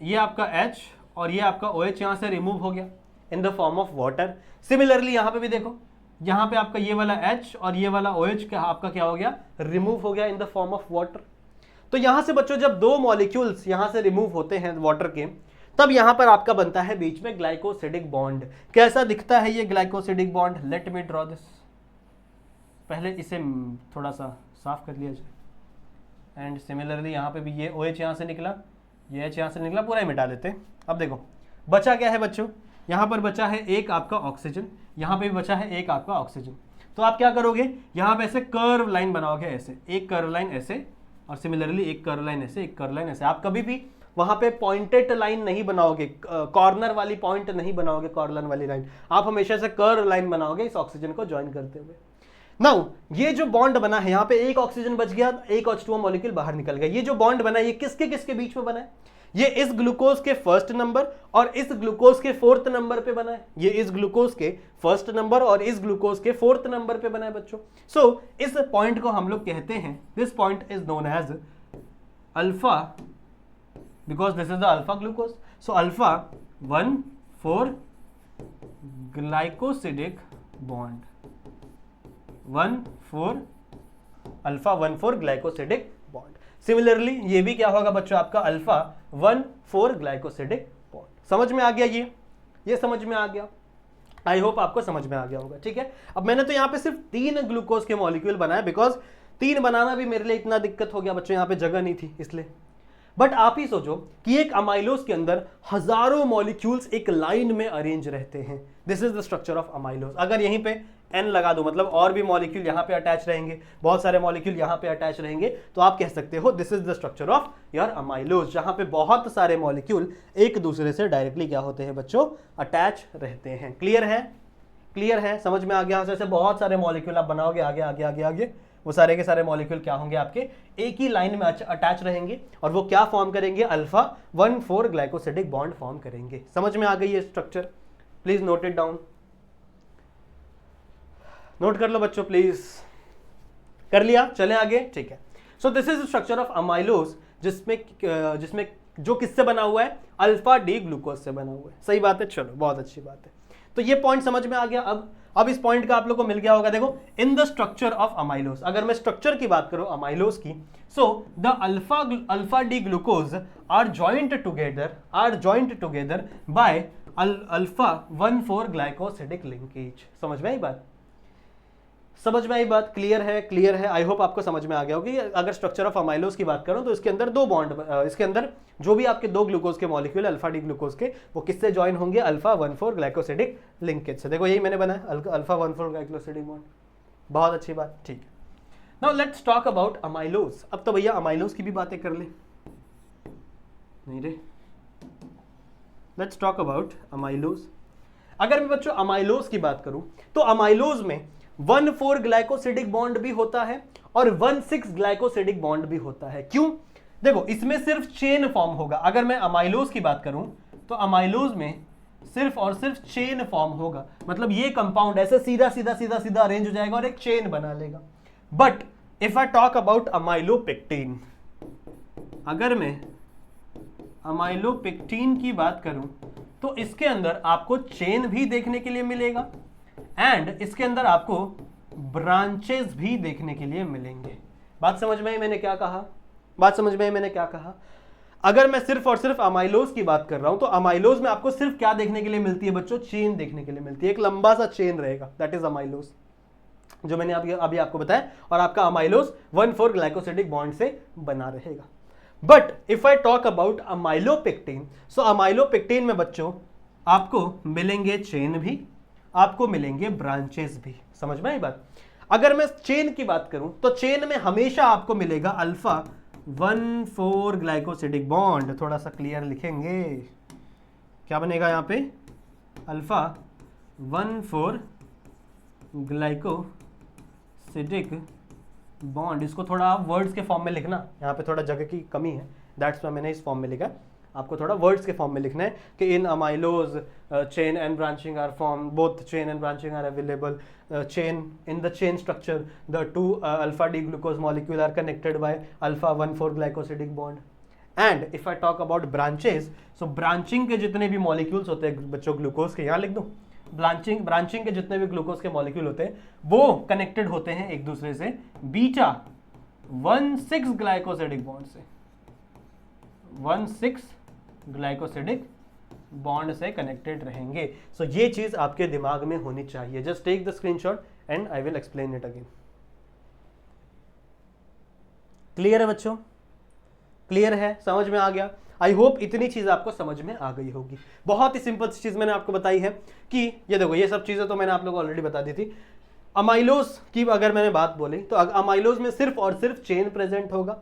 ये आपका H और ये आपका OH यहां से रिमूव हो गया इन the form of water. Similarly यहां पे भी देखो, यहां पे आपका ये वाला H और ये वाला OH का आपका क्या हो गया, रिमूव हो गया इन द फॉर्म ऑफ वाटर। तो यहां से बच्चों जब दो मॉलिक्यूल्स यहां से रिमूव होते हैं वाटर के, तब यहां पर आपका बनता है बीच में ग्लाइकोसिडिक बॉन्ड। कैसा दिखता है ये glycosidic bond, late me draw this. पहले इसे थोड़ा सा साफ कर लिया जाए। एंड सिमिलरली यहां पे भी ये OH यहां से निकला, ये H यहां से निकला, पूरा ही मिटा देते हैं। अब देखो बचा क्या है बच्चों, यहां पर बचा है एक आपका ऑक्सीजन, यहां पे भी बचा है एक आपका ऑक्सीजन। तो आप क्या करोगे, यहां पे ऐसे कर्व लाइन बनाओगे, ऐसे एक कर्व लाइन ऐसे, और सिमिलरली एक कर्व लाइन ऐसे, एक कर्व लाइन ऐसे। आप कभी भी वहां पे पॉइंटेड लाइन नहीं बनाओगे, कॉर्नर वाली पॉइंट नहीं बनाओगे, कॉर्नर वाली लाइन, आप हमेशा से कर्व लाइन बनाओगे इस ऑक्सीजन को ज्वाइन करते हुए। नाउ ये जो बॉन्ड बना है, यहाँ पे एक ऑक्सीजन बच गया, एक H2O मॉलिक्यूल बाहर निकल गया। ये जो बॉन्ड बना है ये किसके किसके बीच में बना है, ये इस ग्लूकोज के फर्स्ट नंबर और इस ग्लूकोज के फोर्थ नंबर पे बना है। ये इस ग्लूकोज के फर्स्ट नंबर और इस ग्लूकोज के फोर्थ नंबर पे बना है बच्चों। सो इस पॉइंट को हम लोग कहते हैं, this point is known as alpha, because this is the alpha glucose. So alpha 1,4 glycosidic bond, 1,4 alpha 1,4 glycosidic bond. Similarly ये भी क्या होगा बच्चों आपका alpha 1,4 glycosidic bond. समझ में आ गया, ये समझ में आ गया, आई होप आपको समझ में आ गया होगा, ठीक है। अब मैंने तो यहाँ पे सिर्फ 3 ग्लूकोज के मॉलिक्यूल बनाया, बिकॉज 3 बनाना भी मेरे लिए इतना दिक्कत हो गया बच्चों, यहाँ पे जगह नहीं थी इसलिए। बट आप ही सोचो कि एक अमाइलोज के अंदर हजारों मॉलिक्यूल्स एक लाइन में अरेंज रहते हैं। This is the structure of amylose. अगर यहीं पे N लगा दो, मतलब और भी मॉलिक्यूल यहाँ पे अटैच रहेंगे, बहुत सारे मॉलिक्यूल यहाँ पे अटैच रहेंगे, तो आप कह सकते हो this is the structure of your amylose, जहां पे बहुत सारे मॉलिक्यूल एक दूसरे से डायरेक्टली क्या होते हैं बच्चों, अटैच रहते हैं। क्लियर है, क्लियर है, समझ में आ गया। जैसे बहुत सारे मॉलिक्यूल आप बनाओगे आगे आगे आगे आगे, वो सारे के सारे मॉलिक्यूल क्या होंगे आपके एक ही लाइन में अटैच रहेंगे, और वो क्या फॉर्म करेंगे, अल्फा 1,4 ग्लाइकोसिडिक बॉन्ड फॉर्म करेंगे। समझ में आ गई ये structure, please note it down, note कर लो बच्चों प्लीज। कर लिया, चलें आगे, ठीक है। So this is structure of amylose, जिसमें जो किससे बना हुआ है, अल्फा डी ग्लूकोज से बना हुआ है। सही बात है, चलो बहुत अच्छी बात है। तो ये पॉइंट समझ में आ गया। अब इस पॉइंट का आप लोग को मिल गया होगा। देखो in the structure of amylose, अगर मैं स्ट्रक्चर की बात करूं अमाइलोज की, so the alpha D glucose are joint together by alpha 1,4 glycosidic linkage. समझ में आई बात, समझ में आई बात, क्लियर है, क्लियर है। आई होप आपको समझ में आ गया होगी। अगर स्ट्रक्चर ऑफ अमाइलोज की बात करूं तो इसके अंदर 2 बॉन्ड, इसके अंदर जो भी आपके 2 ग्लूकोज के मॉलिक्यूल अल्फा डी ग्लूकोज के, वो किससे ज्वाइन होंगे, अल्फा 1,4 ग्लाइकोसिडिक लिंकेज से। देखो यही मैंने बनाया, अल्फा 1,4 ग्लाइकोसिडिक बॉन्ड, बहुत अच्छी बात, ठीक है। Now let's talk about amylose. अब तो भैया अमाइलोज की भी बातें कर ले, नहीं रे, लेट्स टॉक अबाउट अमाइलोज। अगर मैं बच्चों अमाइलोज की बात करूं तो अमाइलोज में 1,4 ग्लाइकोसिडिक बॉन्ड भी होता है और 1,6 ग्लाइकोसिडिक बॉन्ड भी होता है। क्यों? देखो इसमें सिर्फ चेन फॉर्म होगा। अगर मैं अमाइलोज की बात करूं तो अमाइलोज में सिर्फ और सिर्फ चेन फॉर्म होगा, मतलब ये कंपाउंड ऐसे सीधा सीधा सीधा सीधा अरेंज हो जाएगा और एक चेन बना लेगा। But if I talk about amylopectin, अगर मैं अमाइलोपेक्टिन की बात करूं तो इसके अंदर आपको चेन भी देखने के लिए मिलेगा एंड इसके अंदर आपको ब्रांचेस भी देखने के लिए मिलेंगे। बात समझ में आई मैंने क्या कहा, बात समझ में आई मैंने क्या कहा। अगर मैं सिर्फ और सिर्फ अमाइलोज की बात कर रहा हूं तो अमाइलोज में आपको सिर्फ क्या देखने के लिए मिलती है बच्चों, चेन देखने के लिए मिलती है। एक लंबा सा चेन रहेगा, दैट इज अमाइलोज, जो मैंने अभी आपको बताया। और आपका अमाइलोज 1,4 ग्लाइकोसिडिक बॉन्ड से बना रहेगा। But if I talk about amylopectin, so amylopectin में बच्चों आपको मिलेंगे चेन भी, आपको मिलेंगे ब्रांचेस भी। समझ में आई बात। अगर मैं चेन की बात करूं तो चेन में हमेशा आपको मिलेगा अल्फा 1,4 ग्लाइकोसिडिक बॉन्ड, थोड़ा सा क्लियर लिखेंगे, क्या बनेगा यहाँ पे, अल्फा 1,4 ग्लाइकोसिडिक बॉन्ड। इसको थोड़ा आप वर्ड्स के फॉर्म में लिखना, यहाँ पे थोड़ा जगह की कमी है, दैट्स वाई मैंने इस फॉर्म में लिखा। आपको थोड़ा वर्ड्स के फॉर्म में लिखना है कि in amylose chain and branching are form, both chain and branching are available, chain in the chain structure the 2 alpha D glucose molecule are connected by alpha 1,4 glycosidic bond. And if I talk about branches, so branching के जितने भी molecules होते हैं बच्चों glucose के, यहाँ लिख दूँ, ब्रांचिंग के जितने भी ग्लूकोज के मॉलिक्यूल होते हैं वो कनेक्टेड होते हैं एक दूसरे से बीटा 1,6 ग्लाइकोसिडिक बॉन्ड से, 1,6 ग्लाइकोसिडिक बॉन्ड से कनेक्टेड रहेंगे। सो ये चीज आपके दिमाग में होनी चाहिए। Just take the screenshot and I will explain it again. Clear है बच्चों? क्लियर है, समझ में आ गया? आई होप इतनी चीज आपको समझ में आ गई होगी। बहुत ही सिंपल चीज मैंने आपको बताई है कि ये देखो, ये सब चीजें तो मैंने आप लोगों को ऑलरेडी बता दी थी। अमाइलोज की अगर मैंने बात बोली तो अमाइलोज में सिर्फ और सिर्फ चेन प्रेजेंट होगा।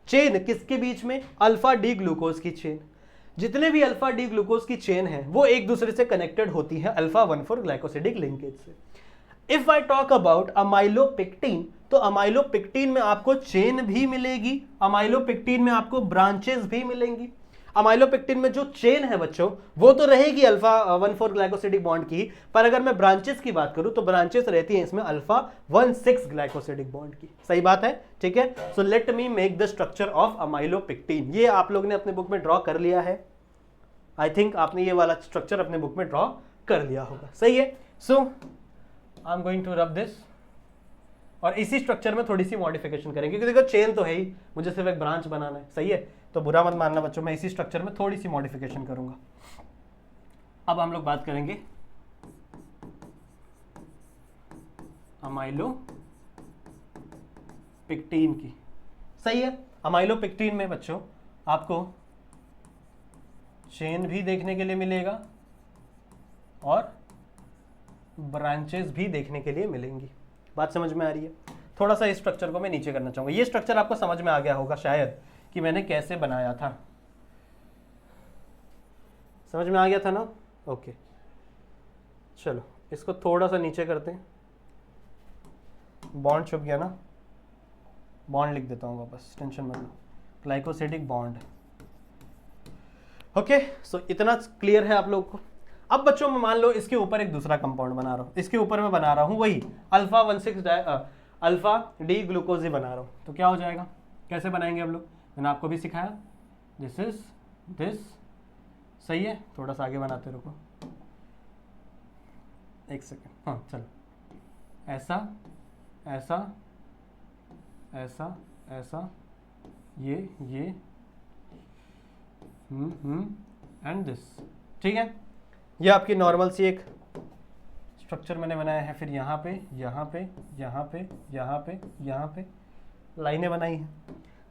चेन किसके बीच में? अल्फा डी ग्लूकोज की चेन। जितने भी अल्फा डी ग्लूकोज की चेन है वो एक दूसरे से कनेक्टेड होती है अल्फा 1,4 ग्लाइकोसिडिक लिंकेज से। If I talk about amylopectin, तो अमाइलोपेक्टिन में आपको चेन भी मिलेगी, अमाइलोपेक्टिन में आपको ब्रांचेस भी मिलेंगी। अमाइलोपेक्टिन में जो चेन है बच्चों वो तो रहेगी अल्फा 1,4 ग्लाइकोसिडिक बॉन्ड की, पर अगर मैं ब्रांचेस की बात करूं तो ब्रांचेस रहती हैं इसमें अल्फा 1,6 ग्लाइकोसिडिक बॉन्ड की। सही बात है, ठीक है। सो let me make the structure of amylopectin. ये आप लोग ने अपने बुक में ड्रॉ कर लिया है, आई थिंक आपने ये वाला स्ट्रक्चर अपने बुक में ड्रॉ कर लिया होगा। सही है। So I am going to rub this, और इसी स्ट्रक्चर में थोड़ी सी मॉडिफिकेशन करेंगे क्योंकि देखो चेन तो है ही, मुझे सिर्फ एक ब्रांच बनाना है। सही है, तो बुरा मत मानना बच्चों, मैं इसी स्ट्रक्चर में थोड़ी सी मॉडिफिकेशन करूंगा। अब हम लोग बात करेंगे अमाइलोपेक्टिन की। सही है, अमाइलोपेक्टिन में बच्चों आपको चेन भी देखने के लिए मिलेगा और ब्रांचेस भी देखने के लिए मिलेंगी। बात समझ में आ रही है? थोड़ा सा इस स्ट्रक्चर को मैं नीचे करना चाहूंगा। ये स्ट्रक्चर आपको समझ में आ गया होगा शायद कि मैंने कैसे बनाया था। समझ में आ गया था ना? ओके, चलो इसको थोड़ा सा नीचे करते हैं। बॉन्ड छुप गया ना, बॉन्ड लिख देता हूँ वापस, टेंशन मत लो। Glycosidic bond. ओके, सो इतना क्लियर है आप लोग को। अब बच्चों में मान लो इसके ऊपर एक दूसरा कंपाउंड बना रहा हूँ, इसके ऊपर मैं बना रहा हूँ वही अल्फा 1,6 अल्फा डी ग्लूकोज ही बना रहा हूँ, तो क्या हो जाएगा? कैसे बनाएंगे हम लोग? मैंने आपको भी सिखाया, दिस इज दिस। सही है, थोड़ा सा आगे बनाते रुको, एक सेकेंड। हाँ चलो, ऐसा ऐसा ऐसा ऐसा, ये एंड दिस। ठीक है, ये आपकी नॉर्मल सी एक स्ट्रक्चर मैंने बनाया है। फिर यहाँ पे यहाँ पे यहाँ पे यहाँ पे यहाँ पे लाइनें बनाई हैं।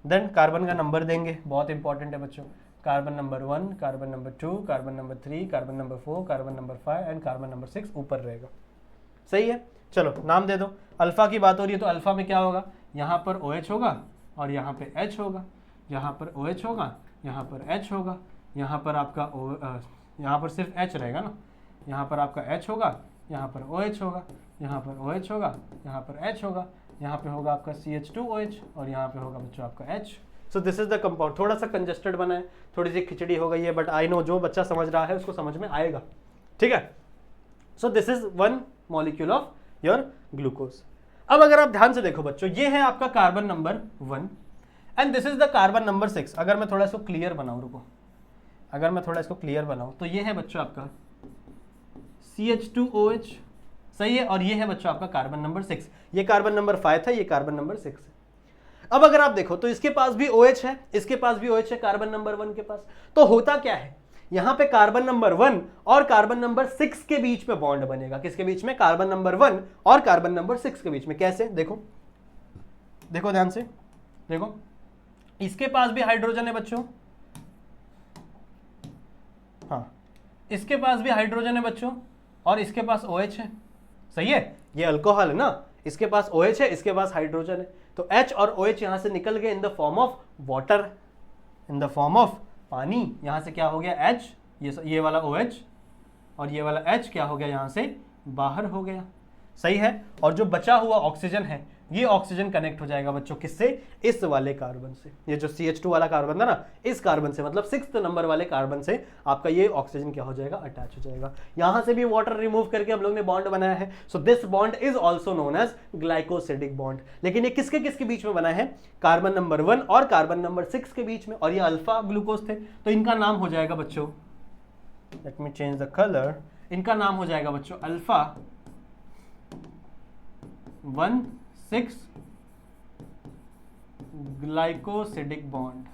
देन कार्बन का नंबर देंगे, बहुत इंपॉर्टेंट है बच्चों। Carbon number 1, carbon number 2, carbon number 3, carbon number 4, carbon number 5 and carbon number 6 ऊपर रहेगा। सही है, चलो नाम दे दो। अल्फा की बात हो रही है तो अल्फा में क्या होगा? यहाँ पर OH होगा और यहाँ पे H होगा, यहाँ पर OH होगा, यहाँ पर H होगा, यहाँ पर आपका यहाँ पर सिर्फ H रहेगा ना, यहाँ पर आपका H होगा, यहाँ पर OH होगा, यहाँ पर OH होगा, यहाँ पर H होगा, यहाँ पे होगा आपका CH2OH और यहाँ पे होगा बच्चों आपका H। So this is the compound. थोड़ा सा कंजेस्टेड बना है, थोड़ी सी खिचड़ी हो गई है, बट आई नो जो बच्चा समझ रहा है उसको समझ में आएगा। ठीक है, so this is one molecule of your glucose. अब अगर आप ध्यान से देखो बच्चों, ये है आपका carbon number 1 and this is the carbon number 6। अगर मैं थोड़ा इसको क्लियर बनाऊं, रुको, अगर मैं थोड़ा इसको क्लियर बनाऊं तो ये है बच्चों आपका CH2OH। सही है, और ये है बच्चों आपका कार्बन नंबर 6। ये कार्बन नंबर 5 था, ये कार्बन नंबर 6 है। अब अगर आप देखो तो इसके पास भी OH है, इसके पास भी OH है कार्बन नंबर 1 के पास। तो होता क्या है, यहां पे कार्बन नंबर 1 और कार्बन नंबर 6 के बीच में बॉन्ड बनेगा। किसके बीच में? कार्बन नंबर 1 और कार्बन नंबर 6 के बीच में। कैसे? देखो देखो ध्यान से देखो, इसके पास भी हाइड्रोजन है बच्चों, हाँ इसके पास भी हाइड्रोजन है बच्चों, और इसके पास OH है। सही है, ये अल्कोहल है ना, इसके पास OH है, इसके पास हाइड्रोजन है, तो H और OH यहां से निकल गए इन the form of water, in the form of पानी। यहां से क्या हो गया H, ये वाला OH और ये वाला H क्या हो गया, यहां से बाहर हो गया, सही है। और जो बचा हुआ ऑक्सीजन है, ये ऑक्सीजन कनेक्ट हो जाएगा बच्चों किससे, इस वाले कार्बन से। ये जो CH2 वाला कार्बन था ना, इस कार्बन से, मतलब 6th नंबर वाले कार्बन से आपका ये ऑक्सीजन क्या हो जाएगा, अटैच हो जाएगा। यहां से भी वाटर रिमूव करके हम लोग ने बॉन्ड बनाया है। So this bond is also known as glycosidic bond. लेकिन ये किसके किसके बीच में बना है, कार्बन नंबर 1 और कार्बन नंबर 6 के बीच में, और ये अल्फा ग्लूकोज थे, तो इनका नाम हो जाएगा बच्चों, let me change the colour, इनका नाम हो जाएगा बच्चों अल्फा 1,6 ग्लाइकोसिडिक बॉन्ड।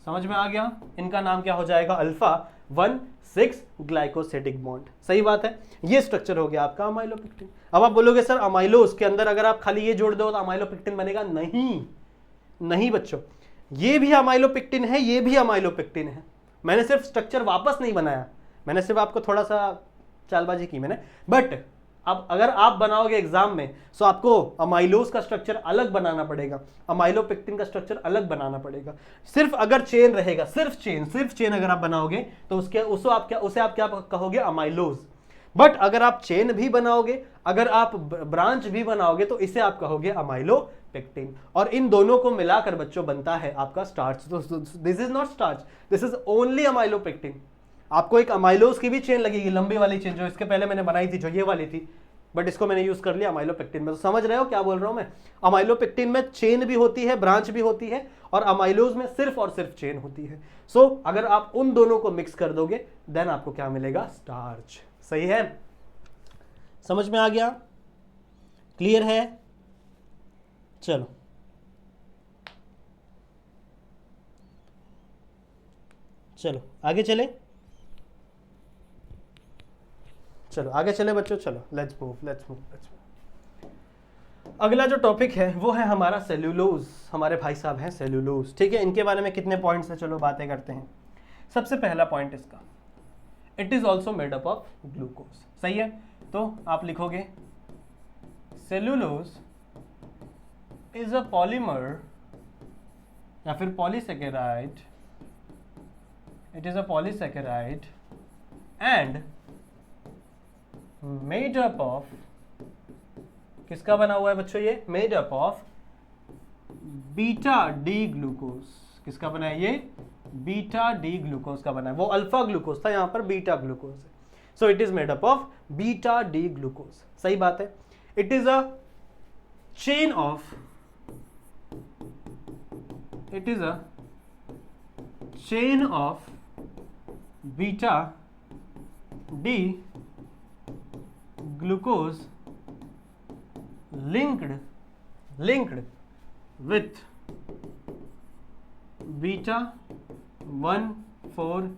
समझ में आ गया, इनका नाम क्या हो जाएगा, अल्फा 1,6 ग्लाइकोसिडिक बॉन्ड। सही बात है, ये स्ट्रक्चर हो गया आपका अमाइलोपेक्टिन। अब आप बोलोगे सर अमाइलोज के अंदर अगर आप खाली ये जोड़ दो तो अमाइलोपेक्टिन बनेगा, नहीं नहीं बच्चों, ये भी अमाइलोपेक्टिन है, ये भी अमाइलोपेक्टिन है। मैंने सिर्फ स्ट्रक्चर वापस नहीं बनाया, मैंने सिर्फ आपको थोड़ा सा चालबाजी की मैंने, बट अब अगर आप बनाओगे एग्जाम में तो आपको अमाइलोज का स्ट्रक्चर अलग बनाना पड़ेगा, अमाइलोपेक्टिन का स्ट्रक्चर अलग बनाना पड़ेगा। सिर्फ अगर चेन रहेगा, सिर्फ चेन अगर आप बनाओगे तो उसे आप क्या कहोगे, अमाइलोज। बट अगर आप चेन भी बनाओगे, अगर आप ब्रांच भी बनाओगे तो इसे आप कहोगे अमाइलोपेक्टिन। और इन दोनों को मिलाकर बच्चों बनता है आपका starch. This is not starch, this is only amylopectin. आपको एक अमाइलोज की भी चेन लगेगी, लंबी वाली चेन, जो इसके पहले मैंने बनाई थी, जो ये वाली थी, बट इसको मैंने यूज कर लिया अमाइलोपेक्टिन में। तो समझ रहे हो क्या बोल रहा हूं मैं, अमाइलोपेक्टिन में चेन भी होती है, ब्रांच भी होती है, और अमाइलोज में सिर्फ और सिर्फ चेन होती है। सो अगर आप उन दोनों को मिक्स कर दोगे देन आपको क्या मिलेगा, स्टार्च। सही है, समझ में आ गया, क्लियर है। चलो आगे चले, चलो आगे चले बच्चों, चलो लेट्स मूव। अगला जो टॉपिक है वो है हमारा सेल्यूलोज। हमारे भाई साहब हैं सेल्यूलोज, ठीक है। इनके बारे में कितने पॉइंट्स हैं, चलो बातें करते हैं। सबसे पहला पॉइंट इसका, it is also made up of glucose. सही है, तो आप लिखोगे सेल्यूलोज इज अ पॉलीमर या फिर polysaccharide, it is a polysaccharide and made up of, किसका बना हुआ है बच्चों, ये made up of beta D glucose. किसका बना है ये, बीटा डी ग्लूकोज का बना है। वो अल्फा ग्लूकोज था, यहां पर बीटा ग्लूकोज है। So it is made up of beta D glucose. सही बात है। It is a chain of, it is a chain of beta D glucose linked with beta 1,4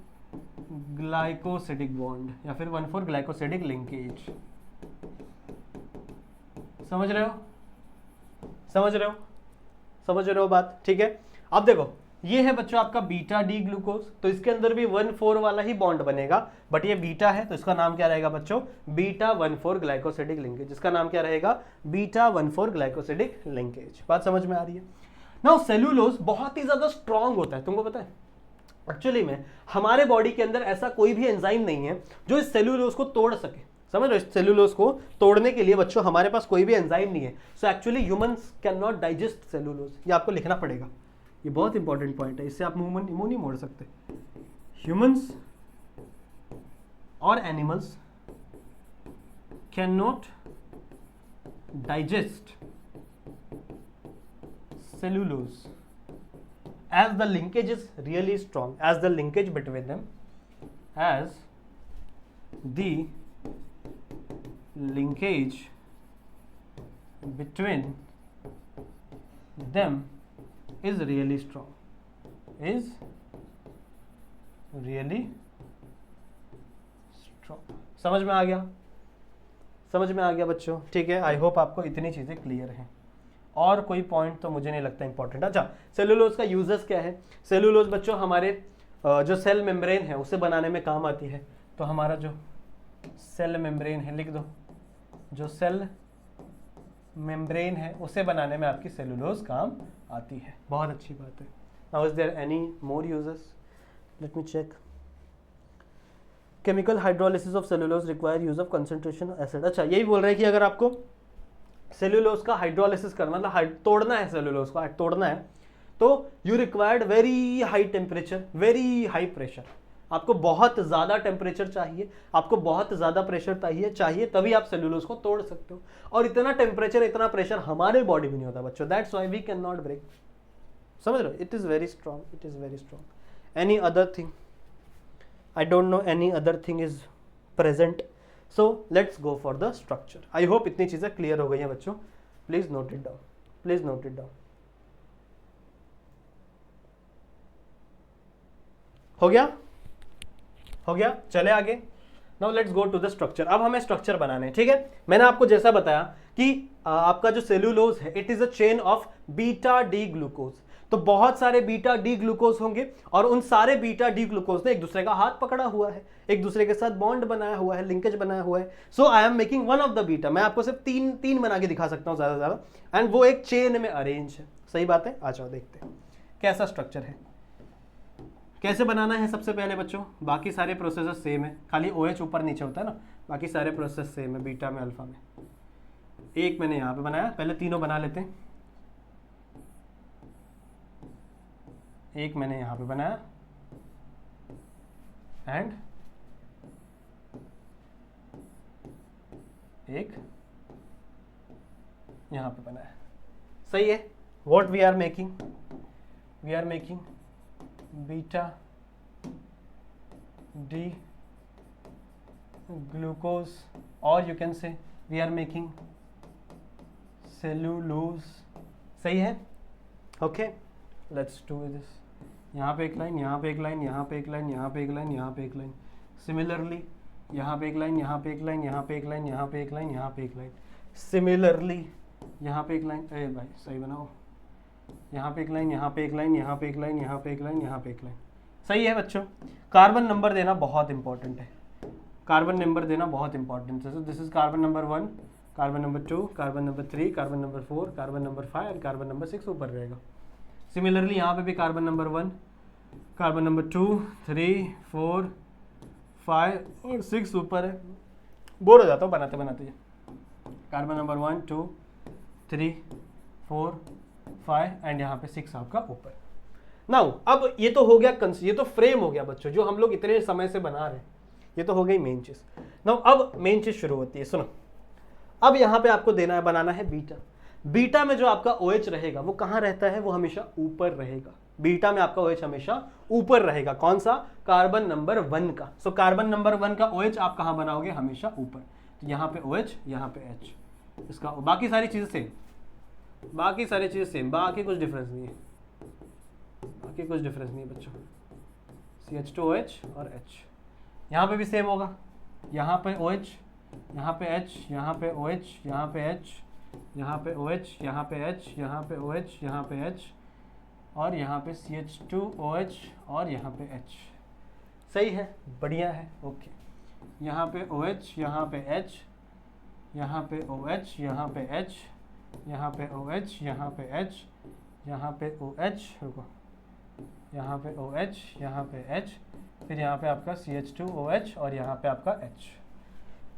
glycosidic bond या फिर 1,4 glycosidic linkage. समझ रहे हो बात, ठीक है। अब देखो ये है बच्चों आपका बीटा डी ग्लूकोज, तो इसके अंदर भी 1,4 वाला ही बॉन्ड बनेगा, बट ये बीटा है तो इसका नाम क्या रहेगा बच्चों, बीटा 1,4 ग्लाइकोसिडिक लिंकेज। इसका नाम क्या रहेगा, बीटा 1,4 ग्लाइकोसिडिक लिंकेज। बात समझ में आ रही है। नाउ सेल्यूलोज बहुत ही ज्यादा स्ट्रांग होता है, तुमको पता है। एक्चुअली में हमारे बॉडी के अंदर ऐसा कोई भी एंजाइम नहीं है जो इस सेल्यूलोज को तोड़ सके। समझ रहे हो, सेल्यूलोज को तोड़ने के लिए बच्चों हमारे पास कोई भी एंजाइम नहीं है। So actually humans can not digest cellulose, ये आपको लिखना पड़ेगा, ये बहुत इंपॉर्टेंट पॉइंट है, इससे आप मुंह नहीं मोड़ सकते। ह्यूमंस और animals can not digest cellulose as the linkage is really strong, as the linkage between them, as the linkage between them is really strong, is really strong। समझ में आ गया, समझ में आ गया बच्चों, ठीक है। आई होप आपको इतनी चीजें क्लियर हैं, और कोई पॉइंट तो मुझे नहीं लगता इंपॉर्टेंट। अच्छा, सेलुलोज का यूजेस क्या है। सेलुलोज बच्चों हमारे जो सेल मेम्ब्रेन है उसे बनाने में काम आती है। तो हमारा जो सेल मेम्ब्रेन है, लिख दो जो सेल मेम्ब्रेन है उसे बनाने में आपकी सेलुलोज काम आती है। बहुत अच्छी बात है। Now is there any more uses? Let me check. Chemical hydrolysis of cellulose require use of concentration acid. अच्छा, यही बोल रहे हैं कि अगर आपको सेलुलोज का हाइड्रोलिसिस करना, मतलब तोड़ना है, सेलुलोज को तोड़ना है, तो you required very high temperature, very high pressure. आपको बहुत ज़्यादा टेम्परेचर चाहिए, आपको बहुत ज़्यादा प्रेशर चाहिए, तभी आप सेलुलोज को तोड़ सकते हो। और इतना टेम्परेचर, इतना प्रेशर हमारे बॉडी में नहीं होता बच्चों। That's why we can not break. समझ रहे हो? It is very strong, it is very strong. Any other thing? I don't know any other thing is present, so let's go for the structure. I hope इतनी चीजें clear हो गई हैं बच्चों। Please note it down, please note it down. हो गया, हो गया, चले आगे। Now let's go to the structure. अब हमें स्ट्रक्चर बनाने हैं, ठीक है। मैंने आपको जैसा बताया कि आपका जो सेलुलोज है, it is a chain of beta D glucose. तो बहुत सारे बीटा डी ग्लूकोज होंगे और उन सारे बीटा डी ग्लूकोज ने एक दूसरे का हाथ पकड़ा हुआ है, एक दूसरे के साथ बॉन्ड बनाया हुआ है, लिंकेज बनाया हुआ है। So I am making one of the beta. मैं आपको सिर्फ तीन बना के दिखा सकता हूं ज्यादा से ज्यादा, एंड वो एक चेन में अरेंज है। सही बात है। आ जाओ देखते हैं कैसा स्ट्रक्चर है, कैसे बनाना है। सबसे पहले बच्चों, बाकी सारे प्रोसेस सेम है, खाली OH ऊपर नीचे होता है ना, बाकी सारे प्रोसेस सेम है बीटा में, अल्फा में। एक मैंने यहाँ पे बनाया, पहले तीनों बना लेते हैं। एक मैंने यहाँ पे बनाया एंड एक यहाँ पे बनाया। सही है। What we are making? We are making beta D glucose, और you can say we are making cellulose. सही है। Okay, let's do this. यहाँ पे एक लाइन, यहाँ पे एक लाइन, यहाँ पे एक लाइन, यहाँ पे एक लाइन, यहाँ पे एक लाइन। सिमिलरली यहाँ पे एक लाइन, यहाँ पे एक लाइन, यहाँ पे एक लाइन, यहाँ पे एक लाइन, यहाँ पे एक लाइन। सिमिलरली यहाँ पे एक लाइन, ए भाई सही बनाओ। यहाँ पे एक लाइन, यहाँ पे एक लाइन, यहाँ पे एक लाइन, यहाँ पे एक लाइन, यहाँ पे एक लाइन। सही है बच्चों। कार्बन नंबर देना बहुत इंपॉर्टेंट है, कार्बन नंबर देना बहुत इंपॉर्टेंट है। This is carbon number 1, carbon number 2, carbon number 3, carbon number 4, carbon number 5 और कार्बन नंबर 6 ऊपर रहेगा। सिमिलरली यहाँ पे भी कार्बन नंबर 1, कार्बन नंबर 2, 3, 4, 5 और 6 ऊपर है। बोर हो जाता हूँ बनाते बनाते। कार्बन नंबर 1, 2, 3, 4, 5 एंड यहाँ पे 6 आपका ऊपर। नाउ अब ये तो हो गया, ये तो फ्रेम हो गया बच्चों, जो हम लोग इतने समय से बना रहे हैं। ये तो हो गई मेन चीज। नाउ अब मेन चीज शुरू होती है। सुनो, अब यहाँ पे आपको देना है, बनाना है बीटा। बीटा में जो आपका OH रहेगा वो कहाँ रहता है? वो हमेशा ऊपर रहेगा। बीटा में आपका OH हमेशा ऊपर रहेगा। कौन सा? कार्बन नंबर 1 का। सो कार्बन नंबर 1 का OH आप कहाँ बनाओगे? हमेशा ऊपर। तो यहाँ पे OH, यहाँ पे H, इसका बाकी सारी चीजें सेम, बाकी सारी चीजें सेम, बाकी कुछ डिफरेंस नहीं है, बाकी कुछ डिफरेंस नहीं है बच्चों। CH2OH और H यहाँ पे भी सेम होगा। यहाँ पे OH, यहाँ पे H, यहाँ पे OH, यहाँ पे H, यहाँ पे OH, यहाँ पे H, यहाँ पे OH, यहाँ पे H और यहाँ पे CH2OH और यहाँ पे H। सही है, बढ़िया है। ओके, यहाँ पे OH, यहाँ पे H, यहाँ पे OH, यहाँ पे H, यहाँ पे OH, यहाँ पे H, यहाँ पे OH, रुको, यहाँ पे OH, यहाँ पे H, फिर यहाँ पे आपका CH2OH और यहाँ पे आपका H।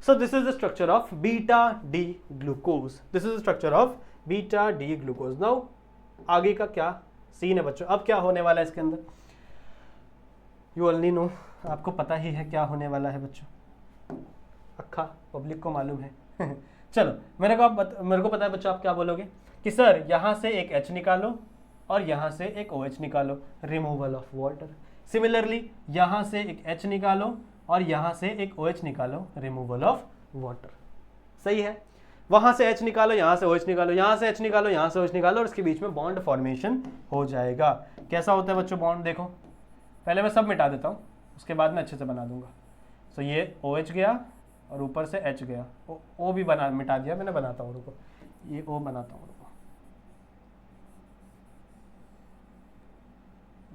So this is the structure of beta D glucose. This is the structure of beta D glucose. Now आगे का क्या सीन है बच्चों? अब क्या होने वाला है इसके अंदर? You only know, आपको पता ही है क्या होने वाला है बच्चों। अक्खा पब्लिक को मालूम है। चलो, मेरे को पता है बच्चों, आप क्या बोलोगे कि सर यहाँ से एक H निकालो और यहाँ से एक OH निकालो, रिमूवल ऑफ वाटर। सिमिलरली यहाँ से एक H निकालो और यहाँ से एक OH निकालो, रिमूवल ऑफ वाटर। सही है। वहाँ से H निकालो, यहाँ से OH निकालो, यहाँ से H निकालो, यहाँ से OH निकालो और इसके बीच में बॉन्ड फॉर्मेशन हो जाएगा। कैसा होता है बच्चों बॉन्ड? देखो, पहले मैं सब मिटा देता हूँ, उसके बाद मैं अच्छे से बना दूंगा। सो ये OH गया और ऊपर से H गया, O भी मिटा दिया मैंने, बनाता हूँ, रुको, ये O बनाता हूँ, रुको,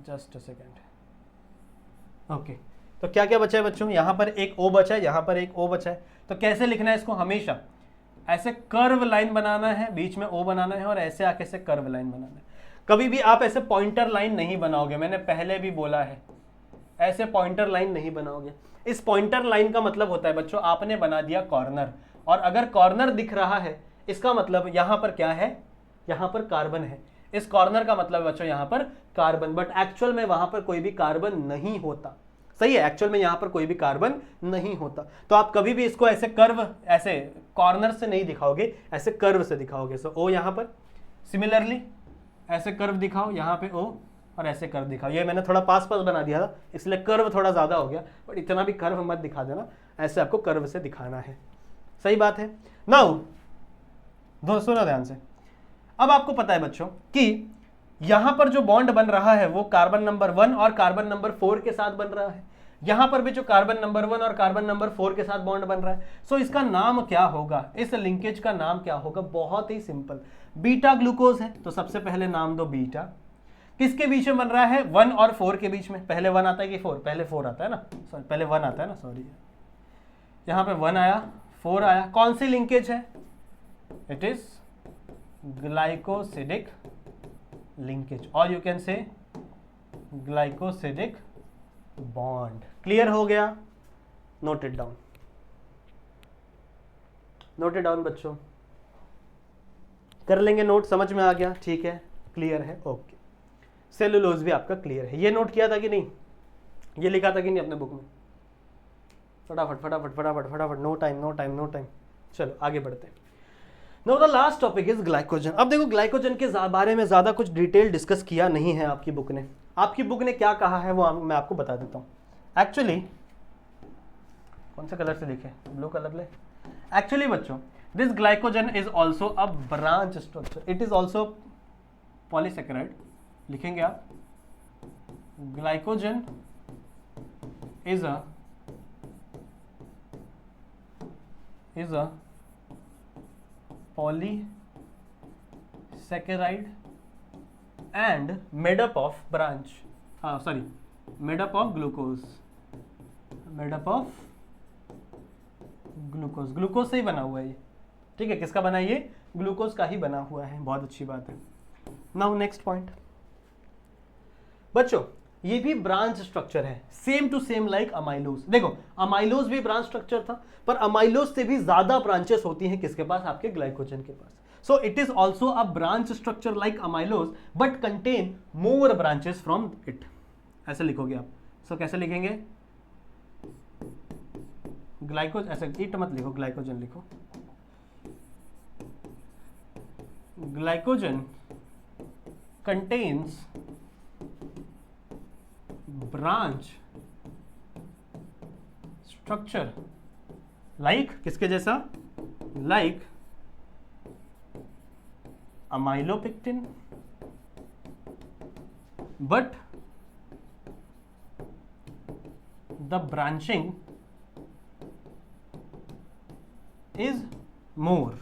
जस्ट अ सेकेंड। ओके, तो क्या क्या बचा है बच्चों? यहाँ पर एक O बचा है, यहाँ पर एक O बचा है। तो कैसे लिखना है इसको? हमेशा ऐसे कर्व लाइन बनाना है, बीच में ओ बनाना है और ऐसे आके से कर्व लाइन बनाना है। कभी भी आप ऐसे पॉइंटर लाइन नहीं बनाओगे, मैंने पहले भी बोला है, ऐसे पॉइंटर लाइन नहीं बनाओगे। इस पॉइंटर लाइन का मतलब होता है बच्चों आपने बना दिया कॉर्नर, और अगर कॉर्नर दिख रहा है इसका मतलब यहां पर क्या है, यहां पर कार्बन है। इस कॉर्नर का मतलब है बच्चों यहां पर कार्बन, बट एक्चुअल में वहां पर कोई भी कार्बन नहीं होता। सही है, एक्चुअल में यहां पर कोई भी कार्बन नहीं होता। तो आप कभी भी इसको ऐसे कर्व, ऐसे कॉर्नर से नहीं दिखाओगे, ऐसे कर्व से दिखाओगे। सो ओ यहां पर, सिमिलरली ऐसे कर्व दिखाओ, यहां पे ओ और ऐसे कर्व दिखाओ। ये मैंने थोड़ा पास पास बना दिया था इसलिए कर्व थोड़ा ज्यादा हो गया, बट इतना भी कर्व मत दिखा देना, ऐसे आपको कर्व से दिखाना है। सही बात है। नाउ सुनो ध्यान से। अब आपको पता है बच्चों कि यहां पर जो बॉन्ड बन रहा है वो कार्बन नंबर 1 और कार्बन नंबर 4 के साथ बन रहा है। यहां पर भी जो कार्बन नंबर 1 और कार्बन नंबर 4 के साथ बॉन्ड बन रहा है। सो इसका नाम क्या होगा, इस लिंकेज का नाम क्या होगा? बहुत ही सिंपल, बीटा ग्लूकोज है तो सबसे पहले नाम दो बीटा। किसके बीच में बन रहा है? 1 और 4 के बीच में। पहले 1 आता है कि 4? पहले 4 आता है ना, सॉरी पहले 1 आता है ना, सॉरी। यहां पे 1 आया, 4 आया। कौन सी लिंकेज है? इट इज ग्लाइकोसिडिक लिंकेज, और यू कैन से ग्लाइकोसिडिक बॉन्ड। क्लियर हो गया? Note it down, note it down बच्चों, कर लेंगे नोट। समझ में आ गया? ठीक है, क्लियर है, ओके। सेलुलोज भी आपका क्लियर है। ये नोट किया था कि नहीं? ये लिखा था कि नहीं अपने बुक में? फटाफट फटाफट फटाफट फटाफट, no time no time no time. चलो आगे बढ़ते हैं। Now the last topic is glycogen. अब देखो ग्लाइकोजन के बारे में ज्यादा कुछ डिटेल डिस्कस किया नहीं है आपकी बुक ने। आपकी बुक ने क्या कहा है वो मैं आपको बता देता हूँ। एक्चुअली कौन सा कलर से लिखे? ब्लू कलर ले। एक्चुअली बच्चों this glycogen is also a branch structure, it is also polysaccharide. लिखेंगे आप glycogen is a polysaccharide and made up of branch, made up of glucose, glucose से ही बना हुआ है ये। ठीक है, किसका बना है ये? ग्लूकोज का ही बना हुआ है। बहुत अच्छी बात है। नाउ नेक्स्ट पॉइंट बच्चों, ये भी ब्रांच स्ट्रक्चर है, same to same like amylose. देखो अमाइलोज भी ब्रांच स्ट्रक्चर था, पर अमाइलोज से भी ज्यादा ब्रांचेस होती हैं किसके पास? आपके ग्लाइकोजन के पास। So it is also a branch structure like amylose but contain more branches from it. ऐसे लिखोगे आप। सो कैसे लिखेंगे? ग्लाइकोज, ऐसे इट मत लिखो, ग्लाइकोजन लिखो। Glycogen contains branch structure like, किसके जैसा? Like amylopectin, but the branching is more।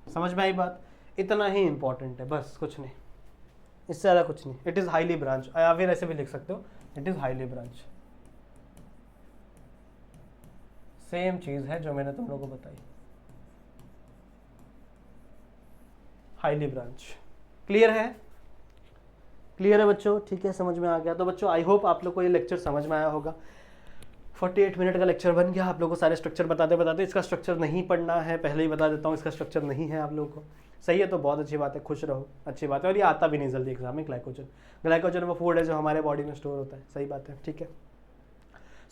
समझ में आई बात? इतना ही इंपॉर्टेंट है बस, कुछ नहीं, इससे ज्यादा कुछ नहीं। इट इज हाईली ब्रांच, या फिर ऐसे भी लिख सकते हो, it is highly branch. Same चीज है जो मैंने तुम लोगों को बताई, हाईली ब्रांच। क्लियर है? क्लियर है बच्चों? ठीक है, समझ में आ गया। तो बच्चों आई होप आप लोग को ये लेक्चर समझ में आया होगा। 48 मिनट का लेक्चर बन गया। आप लोगों को सारे स्ट्रक्चर बताते बताते, इसका स्ट्रक्चर नहीं पढ़ना है, पहले ही बता देता हूँ, इसका स्ट्रक्चर नहीं है आप लोगों को। सही है, तो बहुत अच्छी बात है, खुश रहो, अच्छी बात है। और ये आता भी नहीं जल्दी एग्जाम में। ग्लाइकोजन वो फूड है जो हमारे बॉडी में स्टोर होता है। सही बात है, ठीक है।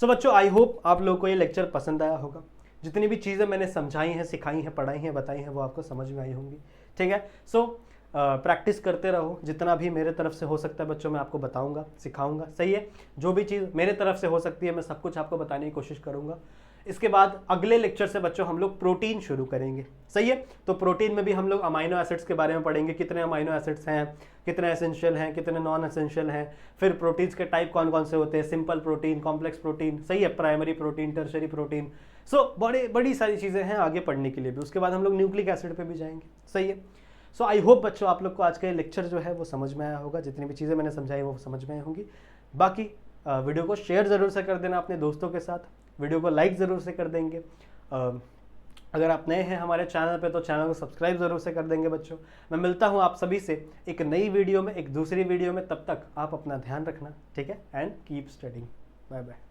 सो बच्चों आई होप आप लोगों को ये लेक्चर पसंद आया होगा। जितनी भी चीज़ें मैंने समझाई हैं, सिखाई हैं, पढ़ाई हैं, बताई हैं, वो आपको समझ में आई होंगी। ठीक है, सो प्रैक्टिस करते रहो, जितना भी मेरे तरफ से हो सकता है बच्चों मैं आपको बताऊंगा, सिखाऊंगा। सही है, जो भी चीज़ मेरे तरफ से हो सकती है मैं सब कुछ आपको बताने की कोशिश करूंगा। इसके बाद अगले लेक्चर से बच्चों हम लोग प्रोटीन शुरू करेंगे। सही है, तो प्रोटीन में भी हम लोग अमाइनो एसिड्स के बारे में पढ़ेंगे, कितने अमाइनो एसिड्स हैं, कितने एसेंशियल हैं, कितने नॉन एसेंशियल हैं, फिर प्रोटीन्स के टाइप कौन कौन से होते हैं, सिंपल प्रोटीन, कॉम्प्लेक्स प्रोटीन, सही है, प्राइमरी प्रोटीन, टर्शरी प्रोटीन। सो बड़ी सारी चीज़ें हैं आगे पढ़ने के लिए भी। उसके बाद हम लोग न्यूक्लिक एसिड पे भी जाएंगे। सही है, सो आई होप बच्चों आप लोग को आज का ये लेक्चर जो है वो समझ में आया होगा, जितनी भी चीज़ें मैंने समझाई वो समझ में आई होंगी। बाकी वीडियो को शेयर ज़रूर से कर देना अपने दोस्तों के साथ, वीडियो को लाइक ज़रूर से कर देंगे। अगर आप नए हैं हमारे चैनल पे तो चैनल को सब्सक्राइब ज़रूर से कर देंगे बच्चों। मैं मिलता हूँ आप सभी से एक नई वीडियो में, एक दूसरी वीडियो में। तब तक आप अपना ध्यान रखना, ठीक है, and keep studying. Bye bye.